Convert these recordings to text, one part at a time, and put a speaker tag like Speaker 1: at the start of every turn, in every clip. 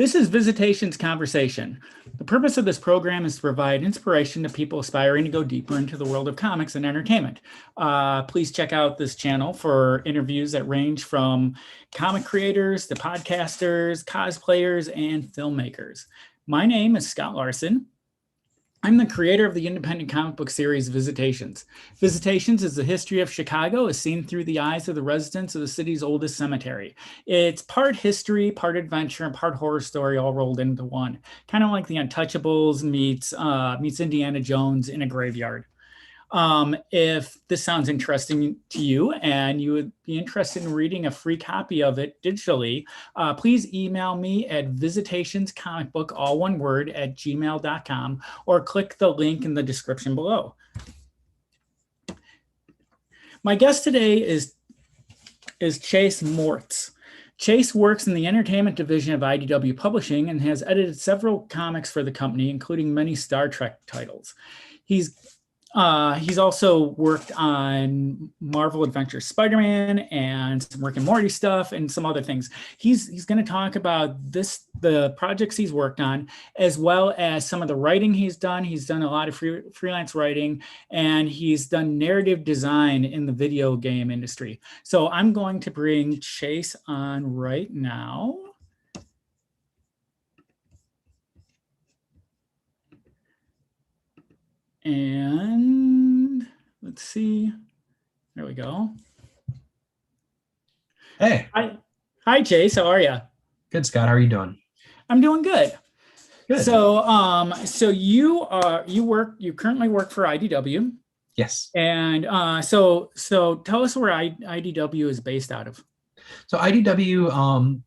Speaker 1: This is Visitations Conversation. The purpose of this program is to provide inspiration to people aspiring to go deeper into the world of comics and entertainment. Please check out this channel for interviews that range from comic creators to podcasters, cosplayers, and filmmakers. My name is Scott Larson. I'm the creator of the independent comic book series Visitations. Visitations is the history of Chicago as seen through the eyes of the residents of the city's oldest cemetery. It's part history, part adventure, and part horror story all rolled into one. Kind of like the Untouchables meets Indiana Jones in a graveyard. If this sounds interesting to you and you would be interested in reading a free copy of it digitally, please email me at visitationscomicbook, all one word, at gmail.com, or click the link in the description below. My guest today is Chase Marotz. Chase works in the entertainment division of IDW Publishing and has edited several comics for the company, including many Star Trek titles. He's also worked on Marvel Adventures Spiderman and some Rick and Morty stuff and some other things. He's going to talk about the projects he's worked on, as well as some of the writing he's done. He's done a lot of freelance writing, and he's done narrative design in the video game industry. So I'm going to bring Chase on right now. And let's see. There we go.
Speaker 2: Hey.
Speaker 1: Hi, Chase. How are you?
Speaker 2: Good, Scott. How are you doing?
Speaker 1: I'm doing good.
Speaker 2: Good.
Speaker 1: So you currently work for IDW.
Speaker 2: Yes.
Speaker 1: And so tell us where IDW is based out of.
Speaker 2: So IDW,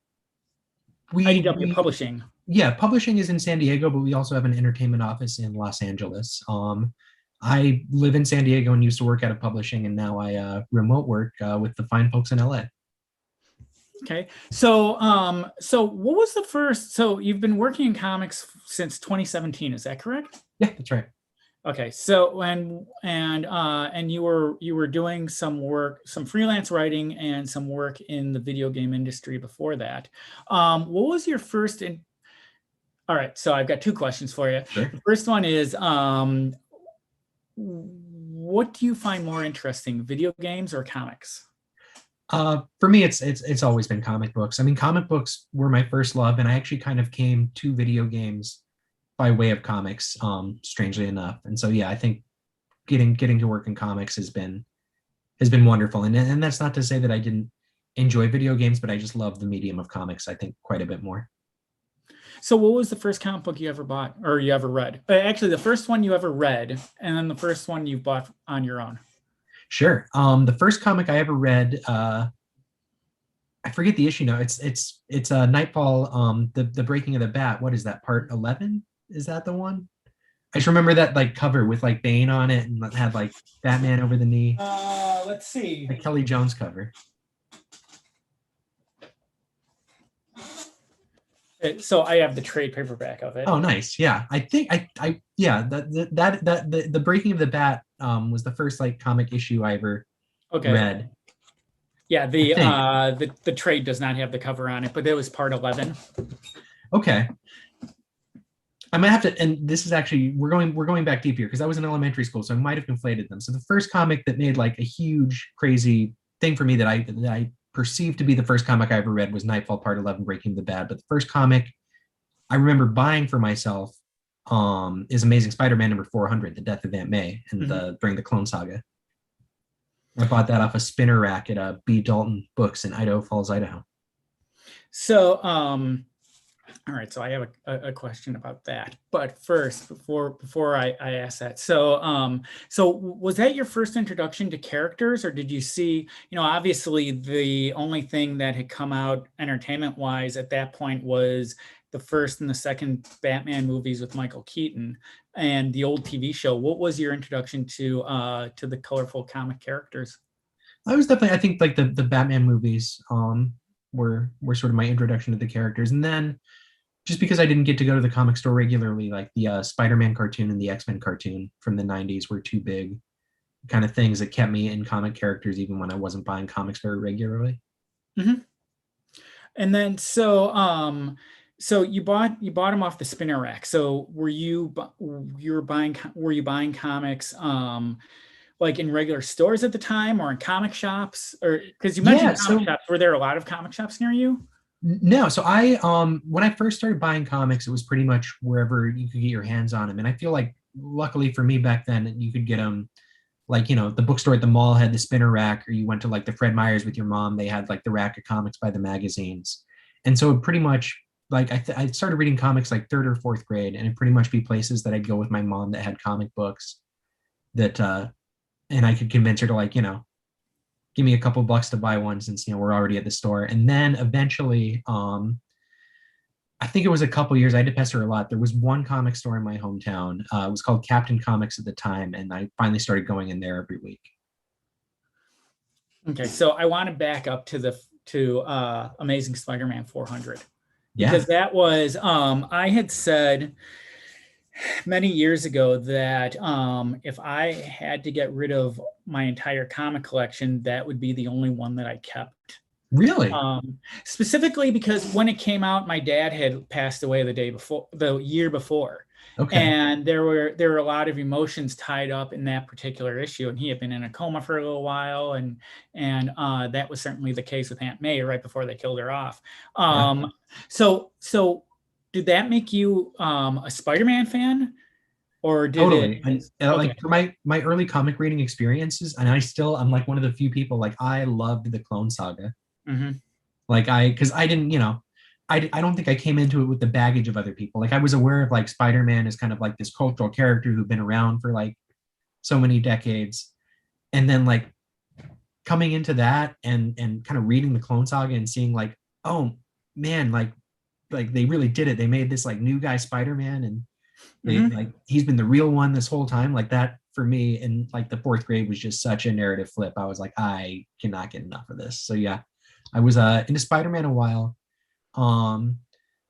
Speaker 1: IDW Publishing.
Speaker 2: Yeah, publishing is in San Diego, but we also have an entertainment office in Los Angeles. I live in San Diego and used to work at a publishing, and now I remote work with the fine folks in LA.
Speaker 1: Okay, so what was the first? So you've been working in comics since 2017, is that correct?
Speaker 2: Yeah, that's right.
Speaker 1: Okay, so and you were doing some work, some freelance writing, and some work in the video game industry before that. What was your first? All right, so I've got two questions for you.
Speaker 2: Sure.
Speaker 1: The first one is, what do you find more interesting, video games or comics?
Speaker 2: For me, it's always been comic books. I mean, comic books were my first love, and I actually kind of came to video games by way of comics, strangely enough. And so, yeah, I think getting to work in comics has been wonderful. And that's not to say that I didn't enjoy video games, but I just love the medium of comics, I think, quite a bit more.
Speaker 1: So what was the first comic book you ever bought or you ever read? Actually, the first one you ever read, and then the first one you bought on your own.
Speaker 2: Sure. The first comic I ever read, I forget the issue now. It's Nightfall, the Breaking of the Bat. What is that, part 11? Is that the one? I just remember that like cover with like Bane on it and had like Batman over the knee.
Speaker 1: Let's see.
Speaker 2: The Kelly Jones cover.
Speaker 1: So I have the trade paperback of it.
Speaker 2: Oh, nice. Yeah, I think the Breaking of the Bat was the first like comic issue I ever read.
Speaker 1: Yeah, the trade does not have the cover on it, but it was part 11.
Speaker 2: Okay. I might have to, and this is actually we're going back deep here because I was in elementary school, so I might have conflated them. So the first comic that made like a huge crazy thing for me that I perceived to be the first comic I ever read was Nightfall Part 11, Breaking the Bad. But the first comic I remember buying for myself is Amazing Spider-Man number 400, The Death of Aunt May, and during the Clone Saga. I bought that off a spinner rack at B. Dalton Books in Idaho Falls, Idaho.
Speaker 1: So, all right, so I have a question about that. But first, before I ask that, so was that your first introduction to characters, or did you see, obviously the only thing that had come out entertainment-wise at that point was the first and the second Batman movies with Michael Keaton and the old TV show. What was your introduction to the colorful comic characters?
Speaker 2: I was definitely, I think, like the Batman movies were sort of my introduction to the characters, and then just because I didn't get to go to the comic store regularly, like the Spider-Man cartoon and the X-Men cartoon from the 90s were two big kind of things that kept me in comic characters even when I wasn't buying comics very regularly.
Speaker 1: Mm-hmm. And then so So you bought them off the spinner rack. So were you buying comics like in regular stores at the time or in comic shops? Or because you
Speaker 2: Yeah,
Speaker 1: mentioned comic
Speaker 2: so
Speaker 1: shops, were there a lot of comic shops near you?
Speaker 2: no, so I when I first started buying comics, it was pretty much wherever you could get your hands on them. And I feel like luckily for me back then, you could get them like, the bookstore at the mall had the spinner rack, or you went to like the Fred Meyers with your mom, they had like the rack of comics by the magazines. And so pretty much like I started reading comics like third or fourth grade, and it'd pretty much be places that I'd go with my mom that had comic books that and I could convince her to like, give me a couple bucks to buy one since we're already at the store. And then eventually, I think it was a couple years. I had to pester her a lot. There was one comic store in my hometown. It was called Captain Comics at the time, and I finally started going in there every week.
Speaker 1: Okay, so I want to back up to Amazing Spider-Man 400
Speaker 2: Yeah,
Speaker 1: because that was I had said many years ago that if I had to get rid of my entire comic collection, that would be the only one that I kept.
Speaker 2: really.
Speaker 1: Specifically because when it came out, my dad had passed away the year before.
Speaker 2: Okay.
Speaker 1: And there were a lot of emotions tied up in that particular issue. And he had been in a coma for a little while. And that was certainly the case with Aunt May right before they killed her off.
Speaker 2: Yeah,
Speaker 1: So did that make you a Spider-Man fan? Or did it?
Speaker 2: totally. And
Speaker 1: Okay.
Speaker 2: like for my early comic reading experiences, and I'm like one of the few people, like I loved the Clone Saga.
Speaker 1: Hmm.
Speaker 2: Like because I didn't, I don't think I came into it with the baggage of other people. Like I was aware of like Spider-Man as kind of like this cultural character who'd been around for like so many decades. And then like coming into that and kind of reading the Clone Saga and seeing like, oh man, like they really did it. They made this like new guy Spider-Man, and they
Speaker 1: Hmm.
Speaker 2: like he's been the real one this whole time. Like that for me in like the fourth grade was just such a narrative flip. I was like, I cannot get enough of this. So yeah, I was into Spider-Man a while. Um,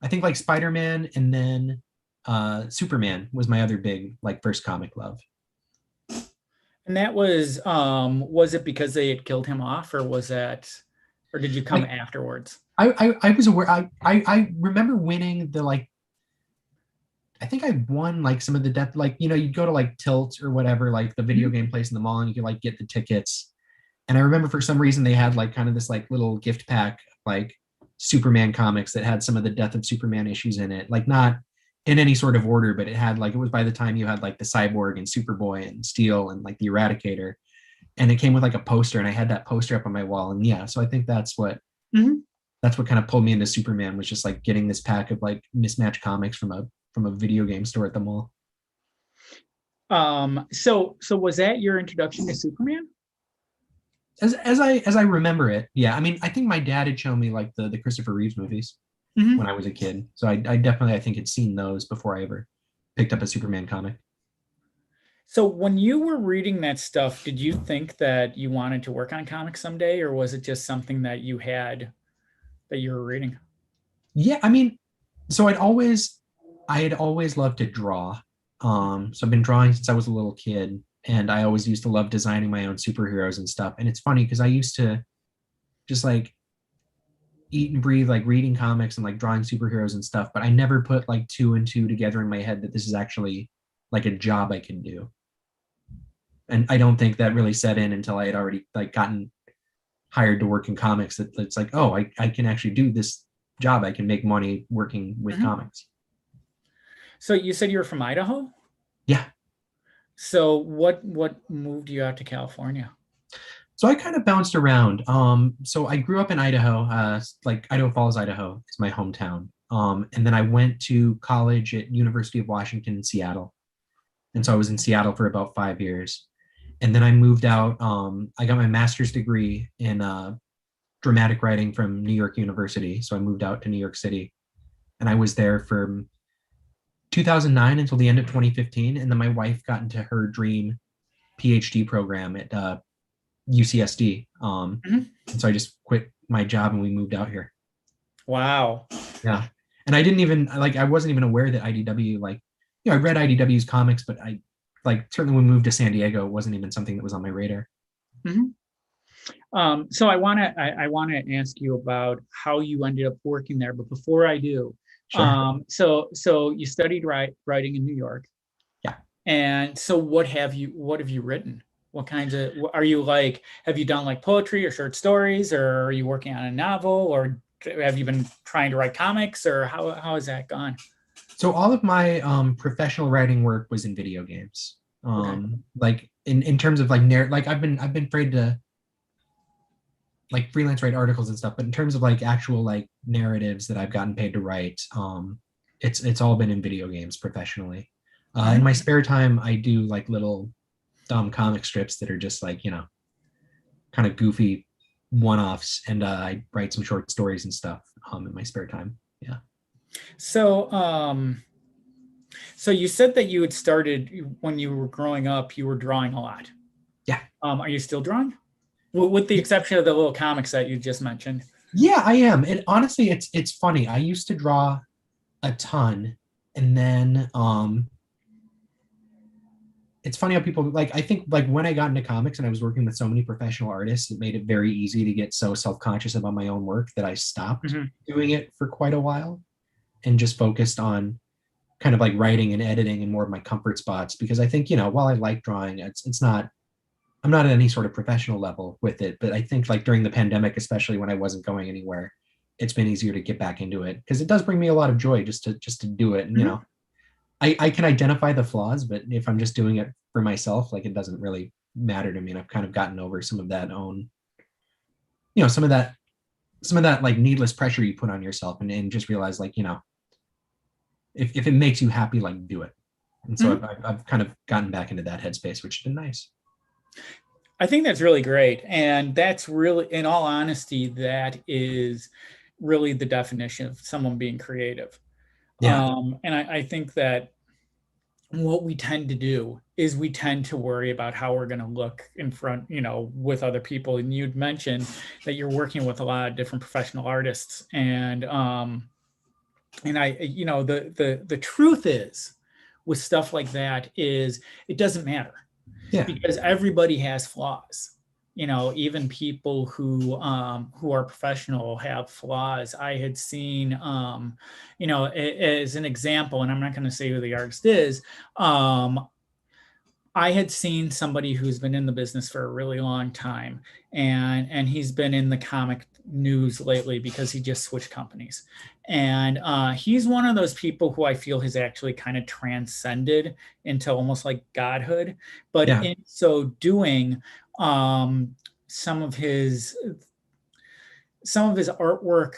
Speaker 2: I think like Spider-Man, and then Superman was my other big like first comic love.
Speaker 1: And that was it because they had killed him off, or did you come
Speaker 2: Like
Speaker 1: afterwards?
Speaker 2: I was aware. I remember winning the like. I think I won like some of the death. Like you'd go to like Tilt or whatever, like the video
Speaker 1: Mhm.
Speaker 2: game place in the mall, and you could like get the tickets. And I remember for some reason they had like kind of this like little gift pack like Superman comics that had some of the Death of Superman issues in it. Like not in any sort of order, but it had like it was by the time you had like the Cyborg and Superboy and Steel and like the Eradicator, and it came with like a poster, and I had that poster up on my wall. And yeah, so I think
Speaker 1: Mhm.
Speaker 2: that's what kind of pulled me into Superman, was just like getting this pack of like mismatched comics from a video game store at the mall.
Speaker 1: So was that your introduction to Superman?
Speaker 2: As I remember it, yeah. I mean, I think my dad had shown me like the Christopher Reeves movies when
Speaker 1: Mhm.
Speaker 2: I was a kid, so I definitely I think had seen those before I ever picked up a Superman comic.
Speaker 1: So when you were reading that stuff, did you think that you wanted to work on comics someday, or was it just something that you were reading?
Speaker 2: Yeah, I mean, so I had always loved to draw. So I've been drawing since I was a little kid, and I always used to love designing my own superheroes and stuff. And it's funny because I used to just like eat and breathe like reading comics and like drawing superheroes and stuff, but I never put like two and two together in my head that this is actually like a job I can do. And I don't think that really set in until I had already like gotten hired to work in comics, that it's like, oh, I can actually do this job. I can make money working with
Speaker 1: Mhm.
Speaker 2: comics.
Speaker 1: So you said you were from Idaho?
Speaker 2: Yeah.
Speaker 1: So what moved you out to California?
Speaker 2: So I kind of bounced around. So I grew up in Idaho, like Idaho Falls, Idaho is my hometown. And then I went to college at University of Washington in Seattle. And so I was in Seattle for about 5 years. And then I moved out. I got my master's degree in dramatic writing from New York University. So I moved out to New York City, and I was there from 2009 until the end of 2015. And then my wife got into her dream PhD program at UCSD.
Speaker 1: Mhm.
Speaker 2: And so I just quit my job and we moved out here.
Speaker 1: Wow.
Speaker 2: Yeah. And I didn't even like, I wasn't even aware that IDW, like, I read IDW's comics, but I like certainly when we moved to San Diego, it wasn't even something that was on my radar.
Speaker 1: Mhm. So I want to ask you about how you ended up working there, but before I do,
Speaker 2: Sure.
Speaker 1: So you studied writing in New York.
Speaker 2: Yeah.
Speaker 1: And so what have you written? What kinds of, are you like, have you done like poetry or short stories, or are you working on a novel, or have you been trying to write comics, or how has that gone?
Speaker 2: So all of my professional writing work was in video games.
Speaker 1: Okay.
Speaker 2: Like in terms of like like I've been afraid to like freelance write articles and stuff, but in terms of like actual like narratives that I've gotten paid to write, it's all been in video games professionally. In my
Speaker 1: Mhm.
Speaker 2: spare time, I do like little dumb comic strips that are just like, kind of goofy one-offs, and I write some short stories and stuff in my spare time. Yeah.
Speaker 1: So, so you said that you had started when you were growing up, you were drawing a lot.
Speaker 2: Yeah.
Speaker 1: Are you still drawing? With the exception of the little comics that you just mentioned.
Speaker 2: Yeah, I am. And honestly, it's funny. I used to draw a ton, and then it's funny how people like, I think like when I got into comics and I was working with so many professional artists, it made it very easy to get so self-conscious about my own work that I stopped
Speaker 1: Mhm.
Speaker 2: doing it for quite a while and just focused on kind of like writing and editing and more of my comfort spots, because I think, while I like drawing, it's not, I'm not at any sort of professional level with it, but I think like during the pandemic, especially when I wasn't going anywhere, it's been easier to get back into it because it does bring me a lot of joy just to do it. And
Speaker 1: Mhm.
Speaker 2: I can identify the flaws, but if I'm just doing it for myself, like it doesn't really matter to me. And I've kind of gotten over some of that own, some of that like needless pressure you put on yourself, and just realize like, if it makes you happy, like do it. And so
Speaker 1: Mhm.
Speaker 2: I've kind of gotten back into that headspace, which has been nice.
Speaker 1: I think that's really great. And that's really, in all honesty, that is really the definition of someone being creative.
Speaker 2: Yeah.
Speaker 1: And I think that what we tend to do is we tend to worry about how we're going to look in front, with other people. And you'd mentioned that you're working with a lot of different professional artists. And the truth is with stuff like that is it doesn't matter
Speaker 2: Yeah.
Speaker 1: because everybody has flaws. Even people who are professional have flaws. I had seen, as an example, and I'm not going to say who the artist is. I had seen somebody who's been in the business for a really long time, and he's been in the comic news lately because he just switched companies. And he's one of those people who I feel has actually kind of transcended into almost like godhood. But
Speaker 2: Yeah.
Speaker 1: in so doing, um, some of his some of his artwork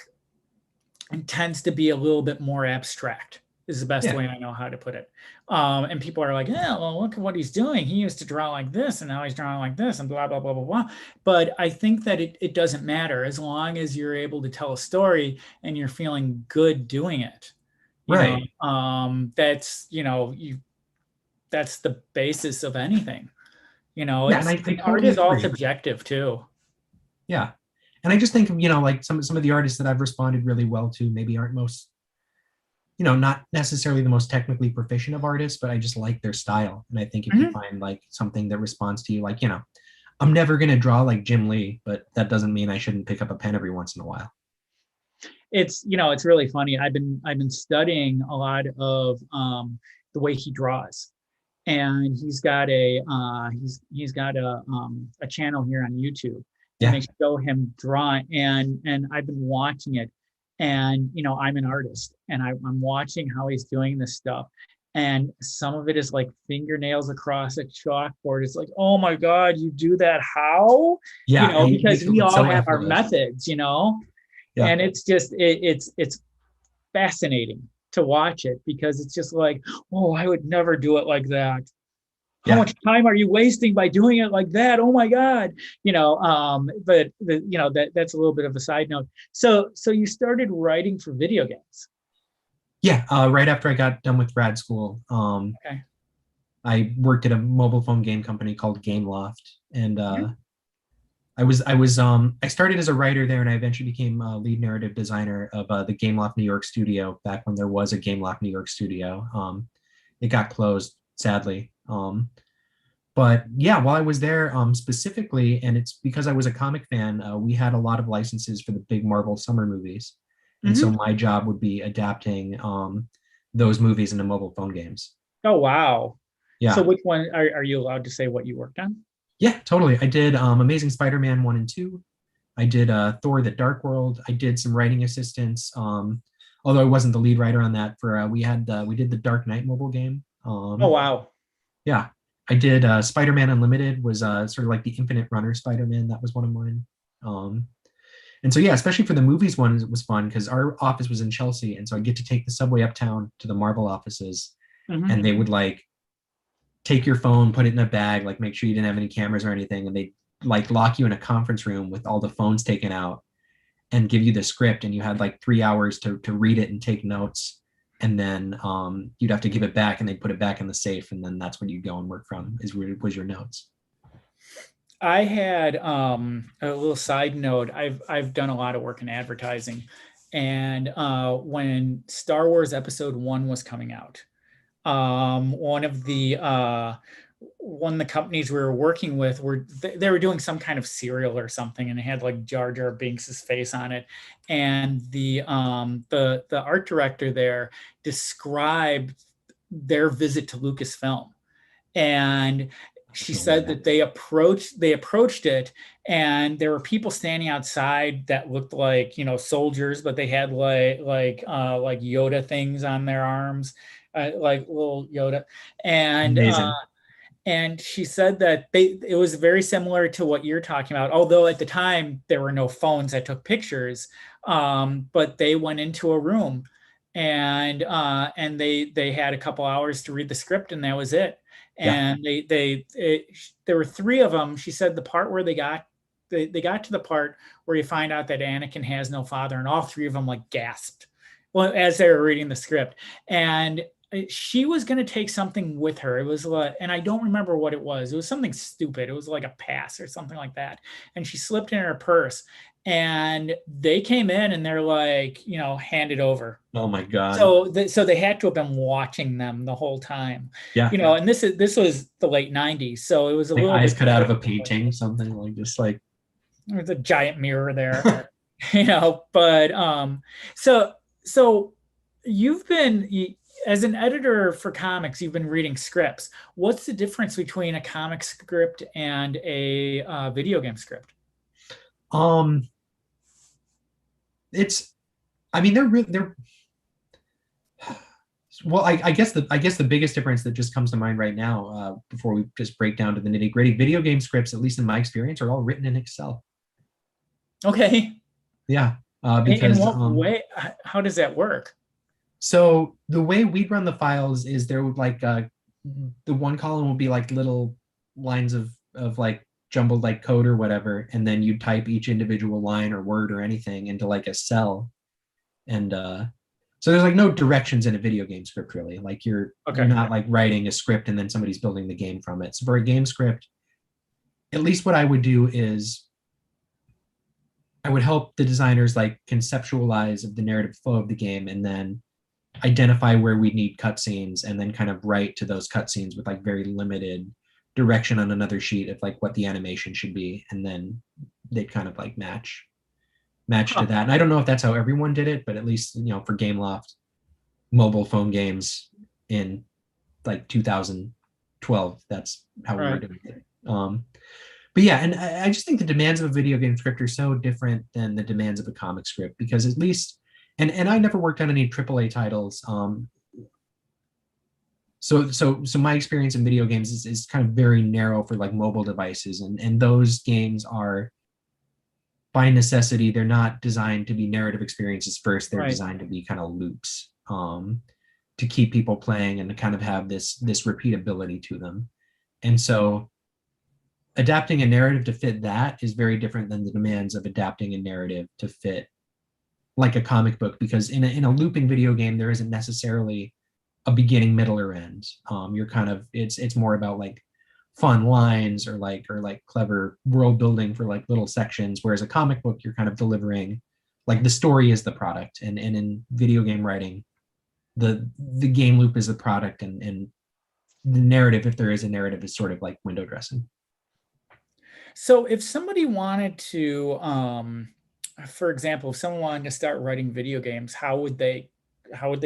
Speaker 1: tends to be a little bit more abstract, is the best
Speaker 2: Yeah.
Speaker 1: way I know how to put it. And people are like, yeah, well, look at what he's doing. He used to draw like this, and now he's drawing like this, and blah, blah, blah, blah, blah. But I think that it doesn't matter as long as you're able to tell a story and you're feeling good doing it.
Speaker 2: Right.
Speaker 1: That's the basis of anything.
Speaker 2: Yeah. And
Speaker 1: It's
Speaker 2: I
Speaker 1: art
Speaker 2: totally
Speaker 1: is all
Speaker 2: agree.
Speaker 1: subjective too.
Speaker 2: Yeah. And I just think, like some of the artists that I've responded really well to maybe aren't most, not necessarily the most technically proficient of artists, but I just like their style. And I think if you
Speaker 1: Mhm.
Speaker 2: find like something that responds to you, like, I'm never going to draw like Jim Lee, but that doesn't mean I shouldn't pick up a pen every once in a while.
Speaker 1: It's really funny. I've been studying a lot of the way he draws, and he's got a channel here on YouTube, and
Speaker 2: Yeah.
Speaker 1: they show him draw, and I've been watching it, and I'm an artist, and I'm watching how he's doing this stuff, and some of it is like fingernails across a chalkboard. It's like, oh my God, you do that? How?
Speaker 2: Yeah. It
Speaker 1: Because
Speaker 2: makes it
Speaker 1: we
Speaker 2: look
Speaker 1: all
Speaker 2: so
Speaker 1: have our
Speaker 2: effortless.
Speaker 1: methods.
Speaker 2: Yeah.
Speaker 1: And it's just it's fascinating to watch it because it's just like, oh, I would never do it like that. How
Speaker 2: Yeah.
Speaker 1: much time are you wasting by doing it like that? Oh my God. But that's a little bit of a side note. So you started writing for video games.
Speaker 2: Yeah. Right after I got done with grad school,
Speaker 1: Okay.
Speaker 2: I worked at a mobile phone game company called Gameloft, and
Speaker 1: Mhm.
Speaker 2: I started as a writer there, and I eventually became a lead narrative designer of the Gameloft New York studio back when there was a Gameloft New York studio. It got closed, sadly. But yeah, while I was there, specifically, and it's because I was a comic fan, we had a lot of licenses for the big Marvel summer movies. And so
Speaker 1: Mhm.
Speaker 2: my job would be adapting those movies into mobile phone games.
Speaker 1: Oh, wow. So
Speaker 2: Yeah.
Speaker 1: which one are you allowed to say what you worked on?
Speaker 2: Yeah, totally. I did Amazing Spider-Man 1 and 2. I did Thor: The Dark World. I did some writing assistance. Although I wasn't the lead writer on that. For we did the Dark Knight mobile game.
Speaker 1: Oh, wow.
Speaker 2: Yeah, I did Spider-Man Unlimited was sort of like the Infinite Runner Spider-Man. That was one of mine. Um, and so yeah, especially for the movies one, it was fun because our office was in Chelsea, and so I'd get to take the subway uptown to the Marvel offices,
Speaker 1: Mhm.
Speaker 2: and they would like take your phone, put it in a bag, like make sure you didn't have any cameras or anything, and they like lock you in a conference room with all the phones taken out and give you the script, and you had like 3 hours to read it and take notes, and then you'd have to give it back, and they'd put it back in the safe, and then that's what you'd go and work from was your notes.
Speaker 1: I had a little side note. I've done a lot of work in advertising, and when Star Wars Episode One was coming out, one of the companies we were working with they were doing some kind of cereal or something, and it had like Jar Jar Binks's face on it, and the art director there described their visit to Lucasfilm, and she
Speaker 2: Oh
Speaker 1: said
Speaker 2: man,
Speaker 1: that they approached it, and there were people standing outside that looked like, soldiers, but they had like Yoda things on their arms, like little Yoda, and
Speaker 2: amazing.
Speaker 1: she said that it was very similar to what you're talking about, although at the time there were no phones that took pictures. But they went into a room, and they had a couple hours to read the script, and that was it.
Speaker 2: Yeah,
Speaker 1: And there were three of them. She said the part where they got to the part where you find out that Anakin has no father, and all three of them like gasped, well, as they were reading the script. And she was going to take something with her. It was like, and I don't remember what it was. It was something stupid. It was like a pass or something like that. And she slipped in her purse, and they came in and they're like, hand it over.
Speaker 2: oh my god.
Speaker 1: So they had to have been watching them the whole time,
Speaker 2: Yeah,
Speaker 1: and this was the late 90s. So it was a
Speaker 2: like
Speaker 1: little
Speaker 2: eyes
Speaker 1: bit
Speaker 2: cut out of
Speaker 1: different.
Speaker 2: a painting, something like just like
Speaker 1: There's a giant mirror there, but so so you've been as an editor for comics, you've been reading scripts. What's the difference between a comic script and a video game script?
Speaker 2: um it's I mean they're well, I guess the biggest difference that just comes to mind right now, before we just break down to the nitty gritty, video game scripts, at least in my experience, are all written in Excel.
Speaker 1: Okay.
Speaker 2: Yeah,
Speaker 1: In
Speaker 2: because
Speaker 1: what way? How does that work?
Speaker 2: so the way we'd run the files is there would like the one column would be like little lines of like jumbled like code or whatever, and then you type each individual line or word or anything into like a cell, and so there's like no directions in a video game script really. Like you're
Speaker 1: Okay.
Speaker 2: not like writing a script and then somebody's building the game from it. So for a game script, at least what I would do is I would help the designers like conceptualize of the narrative flow of the game, and then identify where we need cutscenes, and then kind of write to those cutscenes with like very limited direction on another sheet of like what the animation should be, and then they'd kind of like match to
Speaker 1: Huh.
Speaker 2: that. And I don't know if that's how everyone did it, but at least for Gameloft mobile phone games in like 2012, that's how
Speaker 1: All
Speaker 2: we were
Speaker 1: right.
Speaker 2: doing it. But yeah, and I just think the demands of a video game script are so different than the demands of a comic script, because at least, and I never worked on any AAA titles. So my experience in video games is kind of very narrow for like mobile devices, and those games are by necessity, they're not designed to be narrative experiences first. They're
Speaker 1: Right.
Speaker 2: designed to be kind of loops, to keep people playing and to kind of have this repeatability to them. And so adapting a narrative to fit that is very different than the demands of adapting a narrative to fit like a comic book, because in a looping video game there isn't necessarily a beginning, middle, or end. You're kind of it's more about like fun lines or like clever world building for like little sections, whereas a comic book you're kind of delivering like the story is the product, and in video game writing the game loop is the product, and the narrative, if there is a narrative, is sort of like window dressing.
Speaker 1: So if somebody wanted to for example, if someone wanted to start writing video games, how would they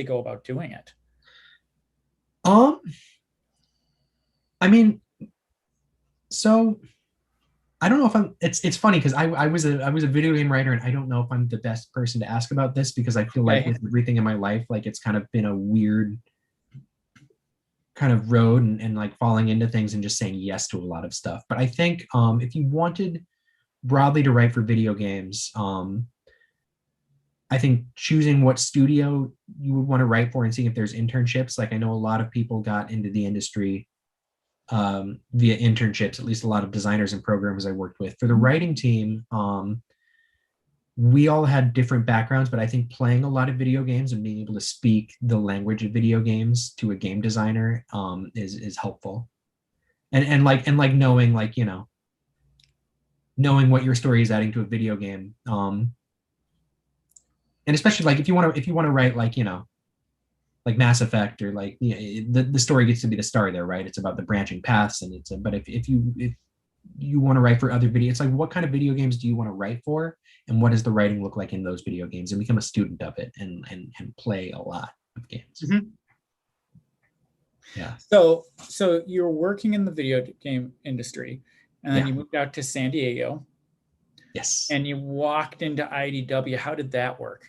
Speaker 1: go about doing it?
Speaker 2: Um, I mean, so I don't know if I'm. It's funny because I was a video game writer, and I don't know if I'm the best person to ask about this because I feel like
Speaker 1: Okay.
Speaker 2: with everything in my life, like it's kind of been a weird kind of road and like falling into things and just saying yes to a lot of stuff. But I think if you wanted broadly to write for video games, I think choosing what studio you would want to write for and seeing if there's internships. Like I know a lot of people got into the industry via internships, at least a lot of designers and programmers I worked with. For the writing team, we all had different backgrounds, but I think playing a lot of video games and being able to speak the language of video games to a game designer is helpful. And knowing knowing what your story is adding to a video game. And especially like if you want to write like Mass Effect or like the story gets to be the star there, right? It's about the branching paths and but if you want to write for other video, it's like what kind of video games do you want to write for and what does the writing look like in those video games and become a student of it and play a lot of games.
Speaker 1: Mm-hmm.
Speaker 2: Yeah.
Speaker 1: So you're working in the video game industry, and then
Speaker 2: Yeah.
Speaker 1: you moved out to San Diego,
Speaker 2: Yes.
Speaker 1: and you walked into IDW. How did that work?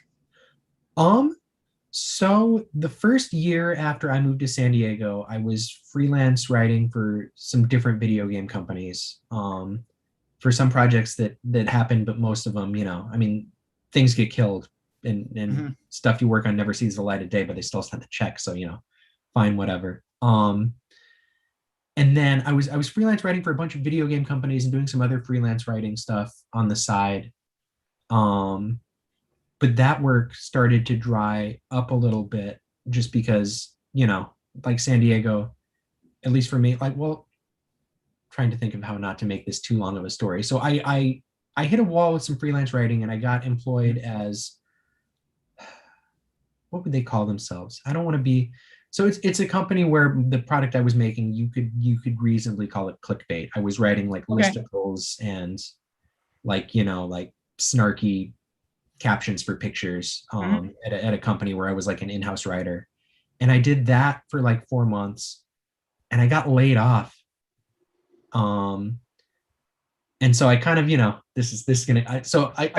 Speaker 2: So the first year after I moved to San Diego, I was freelance writing for some different video game companies, for some projects that happened, but most of them, I mean, things get killed and
Speaker 1: Mhm.
Speaker 2: stuff you work on never sees the light of day, but they still send the check, so fine, whatever. And then I was freelance writing for a bunch of video game companies and doing some other freelance writing stuff on the side. But that work started to dry up a little bit just because, like San Diego, at least for me, like, well, trying to think of how not to make this too long of a story. So I hit a wall with some freelance writing and I got employed as, what would they call themselves? I don't want to be, so it's a company where the product I was making, you could reasonably call it clickbait. I was writing like
Speaker 1: Okay.
Speaker 2: listicles and like, like snarky captions for pictures at a company where I was like an in-house writer. And I did that for like 4 months and I got laid off. And so I kind of, this is gonna, I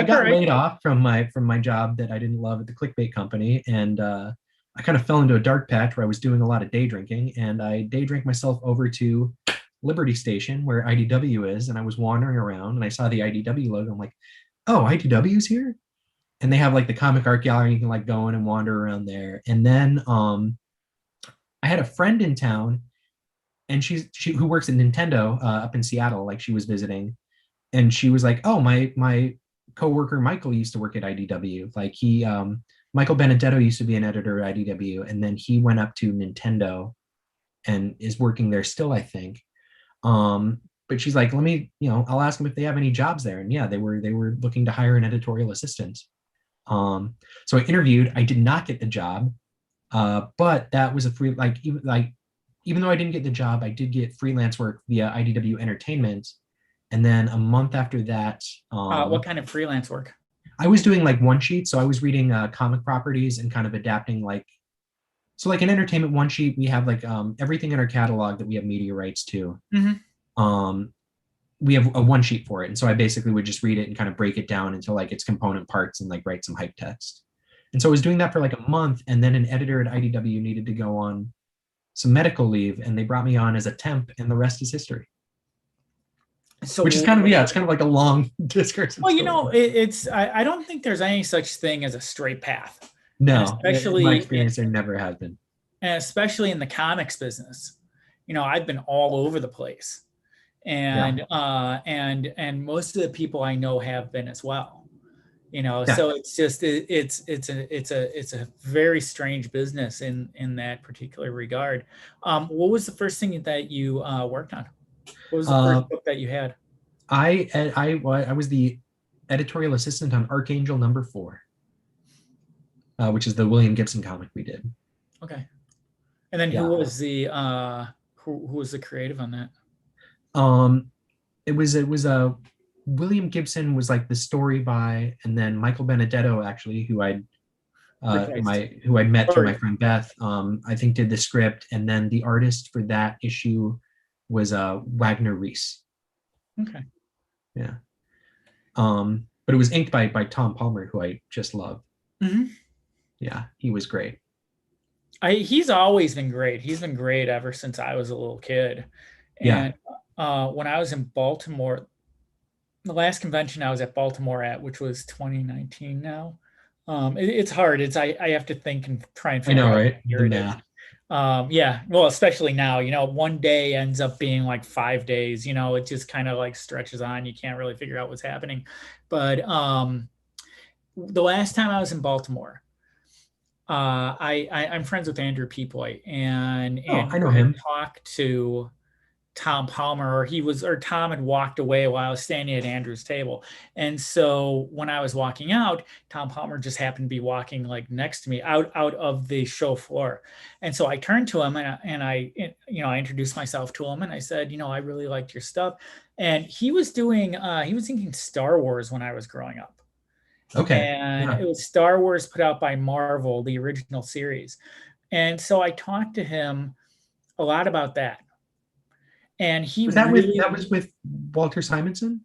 Speaker 2: got laid off from my job that I didn't love at the clickbait company. And I kind of fell into a dark patch where I was doing a lot of day drinking and I day drank myself over to Liberty Station where IDW is. And I was wandering around and I saw the IDW logo. I'm like, oh, IDW's here? And they have like the comic art gallery. You can like go in and wander around there. And then I had a friend in town and she who works at Nintendo up in Seattle, like she was visiting. And she was like, oh, my coworker Michael used to work at IDW. Like Michael Benedetto used to be an editor at IDW. And then he went up to Nintendo and is working there still, I think. But she's like, let me, I'll ask them if they have any jobs there. And yeah, they were looking to hire an editorial assistant. So I interviewed. I did not get the job, but that was a free even though I didn't get the job, I did get freelance work via IDW Entertainment. And then a month after that,
Speaker 1: what kind of freelance work?
Speaker 2: I was doing like one sheet. So I was reading comic properties and kind of adapting like an entertainment one sheet. We have like everything in our catalog that we have media rights to. Mm-hmm. We have a one sheet for it. And so I basically would just read it and kind of break it down into like its component parts and like write some hype text. And so I was doing that for like a month. And then an editor at IDW needed to go on some medical leave and they brought me on as a temp and the rest is history. So which is kind of, it's kind of like a long discourse.
Speaker 1: Well, I don't think there's any such thing as a straight path.
Speaker 2: No, especially in my experience, there never has been.
Speaker 1: And especially in the comics business, I've been all over the place. And and most of the people I know have been as well, so it's just it's a very strange business in that particular regard. What was the first thing that you worked on? What was the first book that you had?
Speaker 2: I was the editorial assistant on Archangel #4, which is the William Gibson comic we did.
Speaker 1: Okay, and then who was the who was the creative on that?
Speaker 2: It was William Gibson was like the story by, and then Michael Benedetto, actually,
Speaker 1: Replaced.
Speaker 2: who I met through my
Speaker 1: Or
Speaker 2: friend Beth, I think did the script, and then the artist for that issue was Wagner Reese.
Speaker 1: okay.
Speaker 2: Yeah. But it was inked by Tom Palmer, who I just love.
Speaker 1: Mhm.
Speaker 2: Yeah, he was great.
Speaker 1: He's always been great. He's been great ever since I was a little kid.
Speaker 2: Yeah.
Speaker 1: And when I was in Baltimore, the last convention I was at Baltimore at, which was 2019 now. It's hard. I have to think and try and
Speaker 2: I
Speaker 1: figure
Speaker 2: know,
Speaker 1: out
Speaker 2: right?
Speaker 1: what
Speaker 2: The
Speaker 1: year it is.
Speaker 2: math.
Speaker 1: Yeah, well, especially now, one day ends up being like 5 days, it just kind of like stretches on. You can't really figure out what's happening. But the last time I was in Baltimore, I'm friends with Andrew Peepoy, and
Speaker 2: Oh, I
Speaker 1: Andrew
Speaker 2: know
Speaker 1: had
Speaker 2: him.
Speaker 1: talked to Tom Palmer, or Tom had walked away while I was standing at Andrew's table. And so when I was walking out, Tom Palmer just happened to be walking like next to me out of the show floor. And so I turned to him I introduced myself to him and I said, I really liked your stuff. And he was thinking Star Wars when I was growing up.
Speaker 2: Okay.
Speaker 1: And
Speaker 2: Yeah.
Speaker 1: it was Star Wars put out by Marvel, the original series. And so I talked to him a lot about that. And he
Speaker 2: That
Speaker 1: really
Speaker 2: was with Walter Simonson?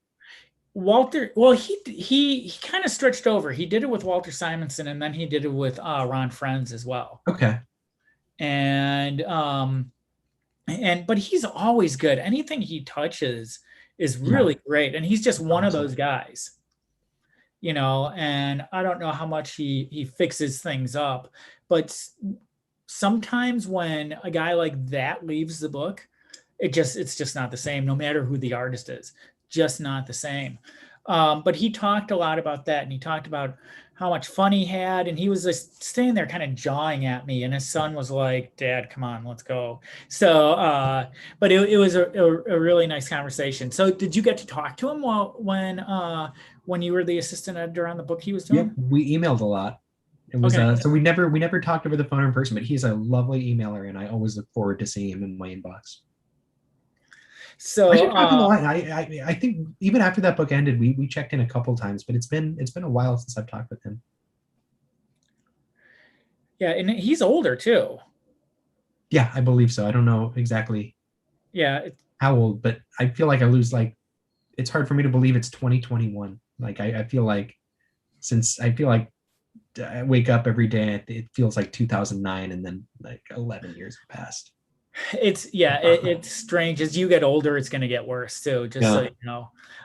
Speaker 1: Walter, well, he kind of stretched over. He did it with Walter Simonson, and then he did it with Ron Frenz as well.
Speaker 2: Okay.
Speaker 1: And but he's always good. Anything he touches is
Speaker 2: Yeah.
Speaker 1: really great, and he's just one of
Speaker 2: Awesome.
Speaker 1: those guys, And I don't know how much he fixes things up, but sometimes when a guy like that leaves the book, it's just not the same, no matter who the artist is, just not the same. But he talked a lot about that, and he talked about how much fun he had, and he was just staying there kind of jawing at me, and his son was like, Dad, come on, let's go. So but it was a really nice conversation. So did you get to talk to him when you were the assistant editor on the book he was
Speaker 2: Yep.
Speaker 1: doing?
Speaker 2: We emailed a lot. It was
Speaker 1: Okay.
Speaker 2: so we never talked over the phone in person, but he's a lovely emailer, and I always look forward to seeing him in my inbox. I
Speaker 1: So
Speaker 2: should drop him a line. I think even after that book ended, we checked in a couple times, but it's been a while since I've talked with him.
Speaker 1: yeah, and he's older too.
Speaker 2: Yeah, I believe so. I don't know exactly
Speaker 1: Yeah,
Speaker 2: how old, but I feel like I lose like it's hard for me to believe it's 2021. Like I feel like since I feel like I wake up every day, it feels like 2009, and then like 11 years have passed.
Speaker 1: it's strange. As you get older, it's going to get worse too, just so
Speaker 2: Yeah,
Speaker 1: you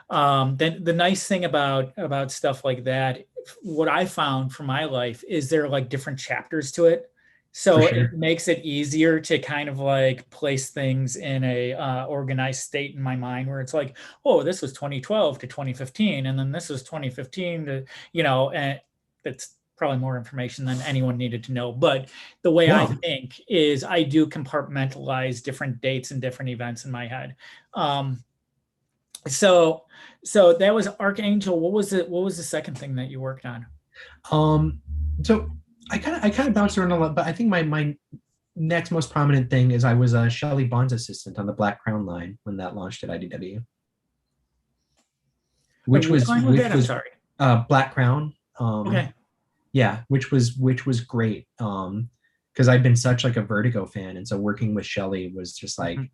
Speaker 1: know. Then the nice thing about stuff like that, what I found for my life is there are like different chapters to it,
Speaker 2: for
Speaker 1: so it
Speaker 2: sure.
Speaker 1: makes it easier to kind of like place things in a organized state in my mind, where it's like, oh, this was 2012 to 2015, and then this was 2015 to, and it's probably more information than anyone needed to know. But the way I
Speaker 2: No.
Speaker 1: think is I do compartmentalize different dates and different events in my head. Um, so so that was Archangel. What was the second thing that you worked on?
Speaker 2: Um, so I kind of bounced around a lot, but I think my next most prominent thing is I was a Shelley Bond's assistant on the Black Crown line when that launched at IDW,
Speaker 1: Wait, what line was that?
Speaker 2: which
Speaker 1: I'm
Speaker 2: was
Speaker 1: sorry.
Speaker 2: Black Crown.
Speaker 1: Okay.
Speaker 2: Yeah, which was great. Because I've been such like a Vertigo fan, and so working with Shelley was just like,
Speaker 1: Mhm.